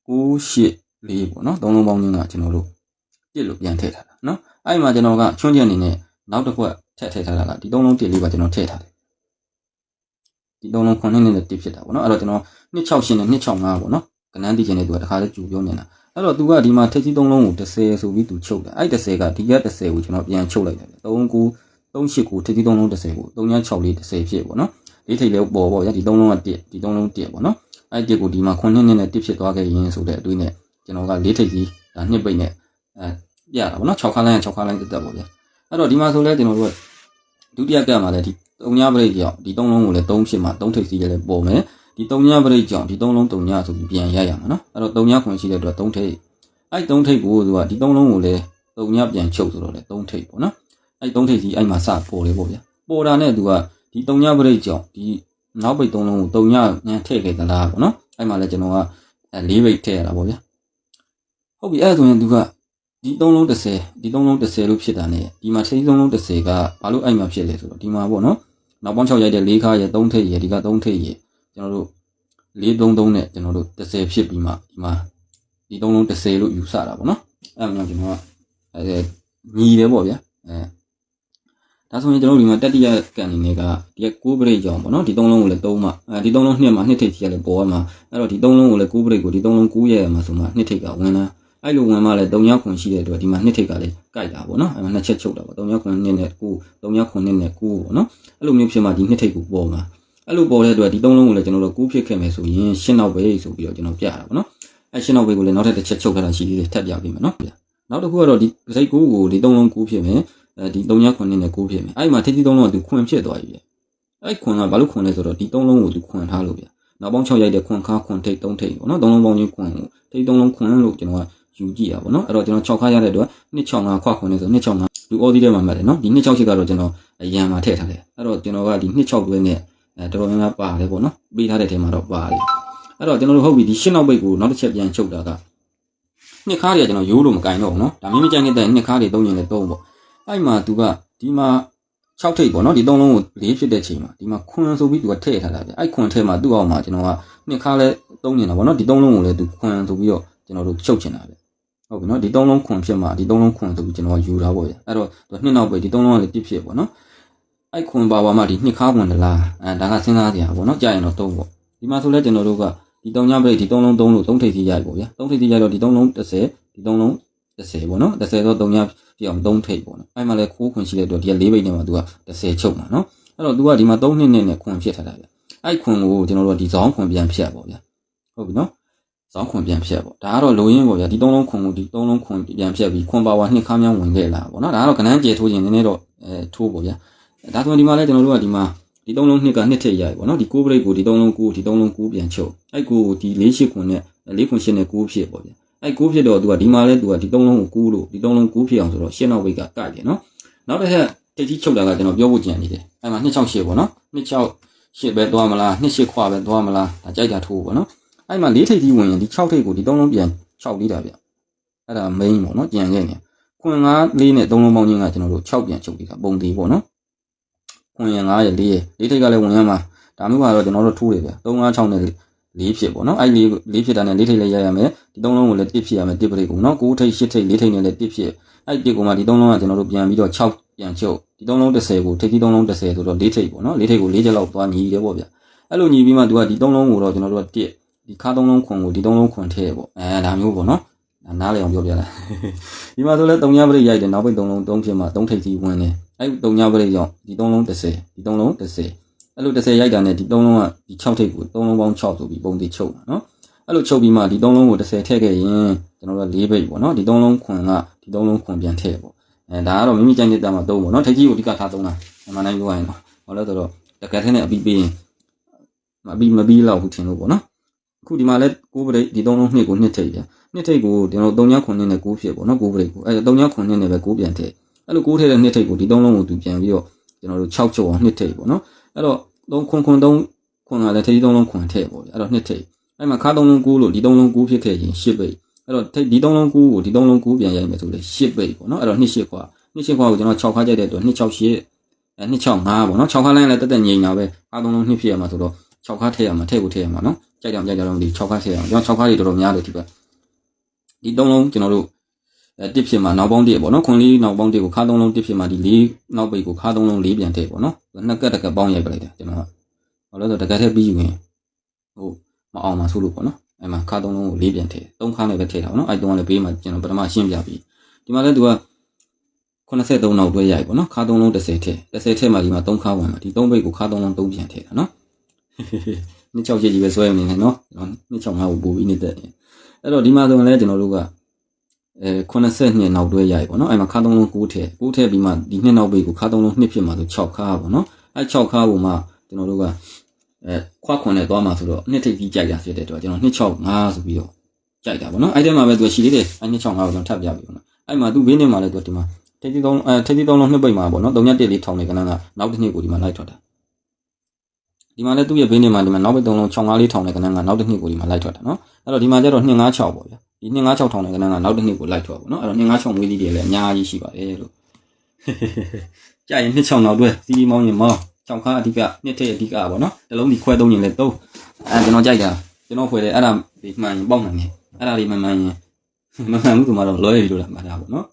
9 8 4ပေါ့เนาะ3လုံးပေါင်းချင်းကကျွန်တော်တို့တစ်လို့ပြန်ထည့်ထားတာเนาะအဲ့မှာကျွန်တော်ကချွန်းချက်အနေနဲ့နောက်တစ်ခွက်ထည့်ထားတာကဒီ3လုံးတစ်လေးပါကျွန်တော်ထည့်ထားတယ်ဒီ3လုံး9နှစ်နဲ့တစ်ဖြစ်တာပေါ့เนาะအဲ့တော့ကျွန်တော်268နဲ့265ပေါ့เนาะကနန်းတည်ခြင်းနဲ့သူကတခါလေးကြူပြောနေတာအဲ့တော့သူကဒီမှာထိပ်ကြီး3လုံးကို10ဆိုပြီးသူချုပ်တယ်အဲ့10ကဒီရက်10ကိုကျွန်တော်ပြန်ချုပ်လိုက်တယ်39 38ကိုထိပ်ကြီး3လုံး10ကို3964 10ဖြစ်ပေါ့เนาะလေးထိပ်လေးပေါ်ပေါ့ဗျာဒီ3လုံးက1ဒီ3လုံး1ပေါ့เนาะအဲ့1ကိုဒီမှာ9နှစ်နဲ့တစ်ဖြစ်သွားခဲ့ရင်ဆိုတဲ့အတွေ့နဲ့ကျွန်တော်ကလေးထိပ်ကြီးဒါ2ပိတ်နဲ့ပြတာပေါ့เนาะ6ခါလိုင်း6ခါလိုင်းတက်ပေါ့ဗျာအဲ့တော့ဒီမှာဆိုလဲကျွန်တော်တို့ဒုတိယကမှာလဲဒီ3ညပရိတ်ကြောင့်ဒီ3လုံးကိုလည်း3ဖြစ်မှာ3ထိပ်စီးလည်းပေါ်မယ်ဒီ3ညပရိတ်ကြောင့်ဒီ3လုံး3ညဆိုပြီးပြန်ရရမှာเนาะအဲ့တော့3ညခွန်ရှိတဲ့အတွက်3ထိပ်အဲ့3ထိပ်ကိုသူကဒီ3လုံးကိုလည်း3ညပြန်ချုပ်ဆိုတော့လေ3ထိပ်ပေါ့เนาะအဲ့3ထိပ်စီးအဲ့မှာစပေါ်လေပေါ့ဗျာပေါ်တာနဲ့သူကဒီ3ညပရိတ်ကြောင့်ဒီနောက်ပိတ်3လုံးကို3ညညထည့်ခဲ့သလားပေါ့เนาะအဲ့မှာလဲကျွန်တော်က4ပိတ်ထည့်ရတာပေါ့ဗျာဟုတ်ပြီအဲ့ဆိုရင်သူကဒီ3လုံး10ဒီ3လုံး10လို့ဖြစ်တာ ਨੇ ဒီမှာထိပ်3လုံး10ကဘာလို့အဲ့မှာဖြစ်လဲဆိုတော့ဒီမှာပေါ့နော်နောက်ပေါင်း6ရိုက်တဲ့4ခါရဲ့3ထိပ်ရဲ့ဒီက3ထိပ်ရဲ့ကျွန်တော်တို့433နဲ့ကျွန်တော်တို့10ဖြစ်ပြီးမှဒီမှာဒီ3လုံး10လို့ယူဆတာပေါ့နော်အဲ့မှာကျွန်တော်ကညီတယ်ပေါ့ဗျာဒါဆိုရင်ကျွန်တော်တို့ဒီမှာတတိယကန်အနေနဲ့ကဒီ9ပရိတ်ကြောင်ပေါ့နော်ဒီ3လုံးကိုလည်း3မှာဒီ3လုံး2မှာ2ထိပ်ကြီးရလဲပေါ်ရမှာအဲ့တော့ဒီ3လုံးကိုလည်း9ပရိတ်ကိုဒီ3လုံး9ရဲ့မှာဆိုမှ2ထိပ်ကဝင်လာအဲ့လိုဝင်မှလည်း3ညခွန်ရှိတဲ့အတွက်ဒီမှာ2ထိပ်ကလည်းကြိုက်တာပေါ့နော်အဲ့မှာ2ချက်ချုပ်တာပေါ့3ညခွန်2နဲ့9 3ညခွန်2နဲ့9ပေါ့နော်အဲ့လိုမျိုးဖြစ်မှဒီ2ထိပ်ကိုပေါ်မှာအဲ့လိုပေါ်တဲ့အတွက်ဒီ3လုံးကိုလည်းကျွန်တော်တို့9ဖြစ်ခဲ့မယ်ဆိုရင်ရှင်းနောက်ပဲဆိုပြီးတော့ကျွန်တော်ပြတာပေါ့နော်အဲ့ရှင်းနောက်ပဲကိုလည်းနောက်ထပ်တစ်ချက်ချုပ်ထားတာရှိသေးတယ်ထပ်ပြပေးမယ်နော်နောက်တစ်ခုကတော့ဒီစိတ်9ကိုဒီ3လုံး9ဖြစ်မယ်ဒီ3ညခွန်2နဲ့9ဖြစ်မယ်အဲ့မှာထိပ်3လုံးကသူခွန်ဖြစ်သွားပြီအဲ့ခွန်ကဘာလို့ခွန်လဲဆိုတော့ဒီ3လုံးကိုသူခွန်ထားလို့ဗျနောက်ပေါင်း6ရိုက်တဲ့ခွန်ခါခွန်ထိပ်3ထိပ်ပေါ့နော်3လုံးပေါင်းချင်းခွန်ကိုထိပ်3လုံးခွန်လို့ကျွန်တော်ကယူကြည့်တာပေါ့နော်အဲ့တော့ကျွန်တော်6ခါရတဲ့အတွက်265ခွခွန်နေဆို265လူအော်ဒီထဲမှာမှတ်တယ်နော်ဒီ268ကတော့ကျွန်တော်အရန်မှာထည့်ထားတယ်အဲ့တော့ကျွန်တော်ကဒီ26တွဲနဲ့တော်တော်များများပါတယ်ပေါ့နော်ပေးထားတဲ့ထဲမှာတော့ပါတယ်အဲ့တော့ကျွန်တော်တို့ဟုတ်ပြီဒီရှင်းနောက်ပိတ်ကိုနောက်တစ်ချက်ပြန်ချုပ်တာကနှစ်ခါတွေကကျွန်တော်ရိုးလို့မကင်တော့ဘူးနော်ဒါမင်းမကြိုက်တဲ့နှစ်ခါတွေ3ရင်လည်း3ပေါ့အဲ့မှာသူကဒီမှာ6ထိပ်ပေါ့နော်ဒီ3လုံးကို4ဖြစ်တဲ့ချိန်မှာဒီမှာခွန်ဆိုပြီးသူကထည့်ထားတာဗျအဲ့ခွန်ထဲမှာသူ့အောင်မှာကျွန်တော်ကနှစ်ခါလဲ3နေတာပေါ့နော်ဒီ3လုံးကိုလည်းသူခွန်ဆိုပြီးတော့ကျွန်တော်တို့ချုပ်ချင်တာဗျဟုတ်ပြီနော်ဒီ3လုံးခွန်ဖြစ်မှာဒီ3လုံးခွန်ဆိုပြီးကျွန်တော်ယူတာပေါ့ဗျအဲ့တော့သူနှစ်နောက်ပဲဒီ3လုံးကလည်းပြစ်ဖြစ်ပေါ့နော်အဲ့ခွန်ပါမှာဒီနှစ်ခါခွန်တလားဒါကစဉ်းစားစရာပေါ့နော်ကြာရင်တော့3ပေါ့ဒီမှာဆိုလဲကျွန်တော်တို့ကဒီ3ညပိတ်ဒီ3လုံး3လို့3ထိပ်စီရိုက်ပေါ့ဗျ3ထိပ်စီရိုက်တော့ဒီ3လုံး10ဒီ3လုံး10ပေါ့နော်10တော့3ညပြအောင်3ထိပ်ပေါ့နော်အဲ့မှာလဲခိုးခွန်ရှိတဲ့အတွက်ဒီက4ပိတ်နဲ့မှာသူက10ချုပ်မှာနော်အဲ့တော့သူကဒီမှာ3နှစ်နဲ့ခွန်ဖြစ်ထားတာဗျအဲ့ခွန်ကိုကျွန်တော်တို့ကဒီဇောင်းခွန်ပြန်ဖြတ်ပေါ့ဗျဟုတ်ပြီနော်ဇောင်းခွန်ပြန်ဖြတ်ပေါ့ဒါကတော့လိုရင်းပေါ့ဗျဒီ3လုံးခွန်ကိုဒီ3လုံးခွန်ပြန်ဖြတ်ပြီးခွန်ပါဝါ2ခါမြောင်းဝင်ခဲ့လာပေါ့နော်ဒါကတော့ကနန်းကျေထိုးခြင်းနည်းနည်းတော့ထိုးပေါ့ဗျဒါဆိုရင်ဒီမှာလဲကျွန်တော်တို့ကဒီမှာဒီ3လုံး2က2ထိပ်ရိုက်ပေါ့နော်ဒီ9ပရိတ်ကိုဒီ3လုံး9ဒီ3လုံး9ပြန်ချုပ်အဲ့ကိုဒီ4 8ခွန်နဲ့4ခွန်8နဲ့9ဖြစ်ပေါ့ဗျအဲ့9ဖြစ်တော့သူကဒီမှာလဲသူကဒီ3လုံးကို9လို့ဒီ3လုံး9ဖြစ်အောင်ဆိုတော့ရှင်းနောက်ဝိတ်ကကတယ်နော်နောက်တစ်ခါတိတ်ကြီးချုပ်တာကကျွန်တော်ပြောဖို့ကြံနေတယ်အဲ့မှာ268ပေါ့နော်268ပဲသွားမလား28ခွာပဲသွားမလားဒါကြိုက်တာထိုးပေါ့နော်အဲ့မှာ4ထိပ်ကြီးဝင်ရင်ဒီ6ထိပ်ကိုဒီ3လုံးပြန်6လေးတာဗျအဲ့ဒါ main ပေါ့နော်ကြံခဲ့နေခွန်9 4နဲ့3လုံးပေါင်းချင်းကကျွန်တော်တို့6ပြန်ချုပ်ပြီးတာပုံသေးပေါ့နော်ခွန်ရ9ရ4ရ4ထိပ်ကလည်းဝင်ရမှာဒါမျိုးကတော့ကျွန်တော်တို့ထိုးတယ်ဗျ3 5 6နဲ့4ဖြစ်ပေါ့နော်အဲ့4ဖြစ်တာနဲ့4ထိပ်လည်းရရမယ်ဒီ3လုံးကိုလည်း1ဖြစ်ရမယ်1ပရိတ်ကိုနော်9ထိပ်10ထိပ်4ထိပ်နဲ့လည်း1ဖြစ်အဲ့1ကိုမှဒီ3လုံးကကျွန်တော်တို့ပြန်ပြီးတော့6ပြန်ချုပ်ဒီ3လုံး10ကိုထိပ်ကြီး3လုံး10ဆိုတော့4ထိပ်ပေါ့နော်4ထိပ်ကို4ချက်လောက်သွားညီတယ်ပေါ့ဗျအဲ့လိုညီပြီးမှသူကဒီ3လုံးကိုတော့ကျွန်တော်တို့က1ဒီခါ3လုံးခွန်ကိုဒီ3လုံးခွန်ထည့်ပေါ့ဒါမျိုးပေါ့နော်နားလည်အောင်ပြောပြလိုက်ဒီမှာဆိုလဲ3ညပရိတ်ရိုက်တယ်နောက်ပိတ်3လုံး3ဖြစ်မှ3ထိပ်ကြီးဝင်တယ်အဲ့3ညပရိတ်ကြောင့်ဒီ3လုံး10ဒီ3လုံး10အဲ့လို10ရိုက်တာနဲ့ဒီ3လုံးကဒီ6ထိပ်ကို3လုံးပေါင်း6ဆိုပြီးပုံသေးချုပ်ပါနော် အဲ့လိုချုပ်ပြီးမှဒီ3လုံးကို30ထည့်ခဲ့ရင်ကျွန်တော်တို့4ဘိတ်ပေါ့နော်ဒီ3လုံးခွန်ကဒီ3လုံးခွန်ပြန်ထည့်ပေါ့ဒါကတော့မိမိကြိုက်တဲ့မှာ3ပေါ့နော်ထိပ်ကြီးကိုအဓိကထား3တာမှန်တိုင်းပြောရရင်တော့ဘာလို့ဆိုတော့တကယ်ထဲနဲ့အပြီးပြီးရင်မပြီးလောက်ဘူးထင်လို့ပေါ့နော်အခုဒီမှာလဲ9ဘိတ်ဒီ3လုံး2ကို2ထိပ်ပြန်2ထိပ်ကိုကျွန်တော်3ည9နဲ့9ဖြစ်ပေါ့နော်9ဘိတ်ကိုအဲ့3ည9နဲ့ပဲ9ပြန်ထည့်အဲ့လို9ထည့်တဲ့2ထိပ်ကိုဒီ3လုံးကိုသူပြန်ပြီးတော့ကျွန်တော်တို့6ချုပ်အောင်2ထိပ်ပေါ့နော်အဲ့တော့3ခွန်ခွန်ကလည်းထိပ်3လုံးခွန်ထည့်ပေါ့အဲ့တော့2ထိပ်အဲ့မှာခါ3လုံး9လို့ဒီ3လုံး9ဖြစ်ခဲ့ရင်10ဘိတ်အဲ့တော့ဒီ3လုံး9ကိုဒီ3လုံး9ပြန်ရိုက်မယ်ဆိုလေ10ဘိတ်ပေါ့နော်အဲ့တော့2 8ခွာ2 8ခွာကိုကျွန်တော်6ခါကြိုက်တဲ့အတွက်2 6 8 2 6 5ပေါ့နော်6ခါလိုက်လည်းတက်တက်ငြိမ်တာပဲခါ3လုံး2ဖြစ်ရမှာဆိုတော့6ခါထည့်ရမှာထည့်ကိုထည့်ရမှာနော်ကြိုက်တော့ဒီ6ခါထည့်ရအောင်ကျွန်တော်6ခါတွေတော်တော်များတယ်ဒီဘက်ဒီ3လုံးကျွန်တော်တို့တစ်ဖြစ်မှာနောက်ပေါင်း1ပေါ့နော်ခွန်လေးနောက်ပေါင်း1ကိုခါ3လုံးတစ်ဖြစ်မှာဒီ4နောက်ပိတ်ကိုခါ3လုံး4ပြန်ထည့်ပေါ့နော်နှစ်ကက်တကက်ပေါင်းရိုက်ပလိုက်တယ်ကျွန်တော်ကဘာလို့လဲဆိုတော့တကက်ထည့်ပြီးရင်ဟိုမအောင်မှာဆိုလို့ပေါ့နော်အဲ့မှာခါ3လုံးကို4ပြန်ထည့်3ခါနဲ့ပဲထည့်တာပေါ့နော်အဲ့3ကလည်းဘေးမှာကျွန်တော်ပထမရှင်းပြပြီးဒီမှာလည်းသူက83နောက်တွဲရိုက်ပေါ့နော်ခါ3လုံး30ထည့်30ထည့်မှဒီမှာ3ခါဝင်မှာဒီ3ပိတ်ကိုခါ3လုံး3ပြန်ထည့်တာနော်နှစ်6ချက်ကြီးပဲဆွဲနေတယ်နော်နှစ်6 5ကိုပို့ပြီးနေတဲ့အဲ့တော့ဒီမှာဆိုရင်လည်းကျွန်တော်တို့က82နောက်တွဲရိုက်ပေါ့နော်အဲ့မှာခါ3လုံး9ထည့်ပြီးမှဒီနှစ်နောက်ပိတ်ကိုခါ3လုံး2ဖြစ်မှာဆို6ခါပေါ့နော်အဲ့6ခါကိုမှကျွန်တော်တို့ကခွာခွန်နဲ့သွားမှာဆိုတော့နှစ်ထိပ်ကြီးကြိုက်တာဖြစ်တဲ့အတွက်ကျွန်တော်265ဆိုပြီးတော့ကြိုက်တာပေါ့နော်အဲ့ထဲမှာပဲသူရှိသေးတယ်အဲ့265ကိုကျွန်တော်ထပ်ပြပြီပေါ့နော်အဲ့မှာသူဘေးနဲ့မှာလည်းသူဒီမှာထိပ်ကြီး3လုံးနှစ်ပိတ်မှာပေါ့နော်3ည1လေးထောင်နေကနန်းကနောက်တစ်နှစ်ကိုဒီမှာလိုက်ထွက်တာဒီမှာလည်းသူ့ရဲ့ဘေးနဲ့မှာဒီမှာနောက်ပိတ်3လုံး65လေးထောင်နေကနန်းကနောက်တစ်နှစ်ကိုဒီမှာလိုက်ထွက်တာနော်အဲ့တော့ဒီမှာကျတော့256ပေါ့ဗျာဒီ256ထောင်နေကနန်းကနောက်တစ်နှစ်ကိုလိုက်ထွက်ပေါ့နော်အဲ့တော့256မွေးလေးတွေလည်းအများကြီးရှိပါတယ်လို့ကြာရင်26နောက်တွဲစီးမောင်းရင်မောင်း6ခါအဓိကနှစ်ထည့်အဓိကပေါ့နော်တလုံးဒီခွဲ3ရင်လည်း3ကျွန်တော်ကြိုက်တာကျွန်တော်ဖွယ်တယ်အဲ့ဒါဒီမှန်ရင်ပေါက်နိုင်တယ်အဲ့ဒါလေးမှန်ရင်မမှန်ဘူးဆိုမှတော့လွဲပြီလို့လားမှတ်တာပေါ့နော်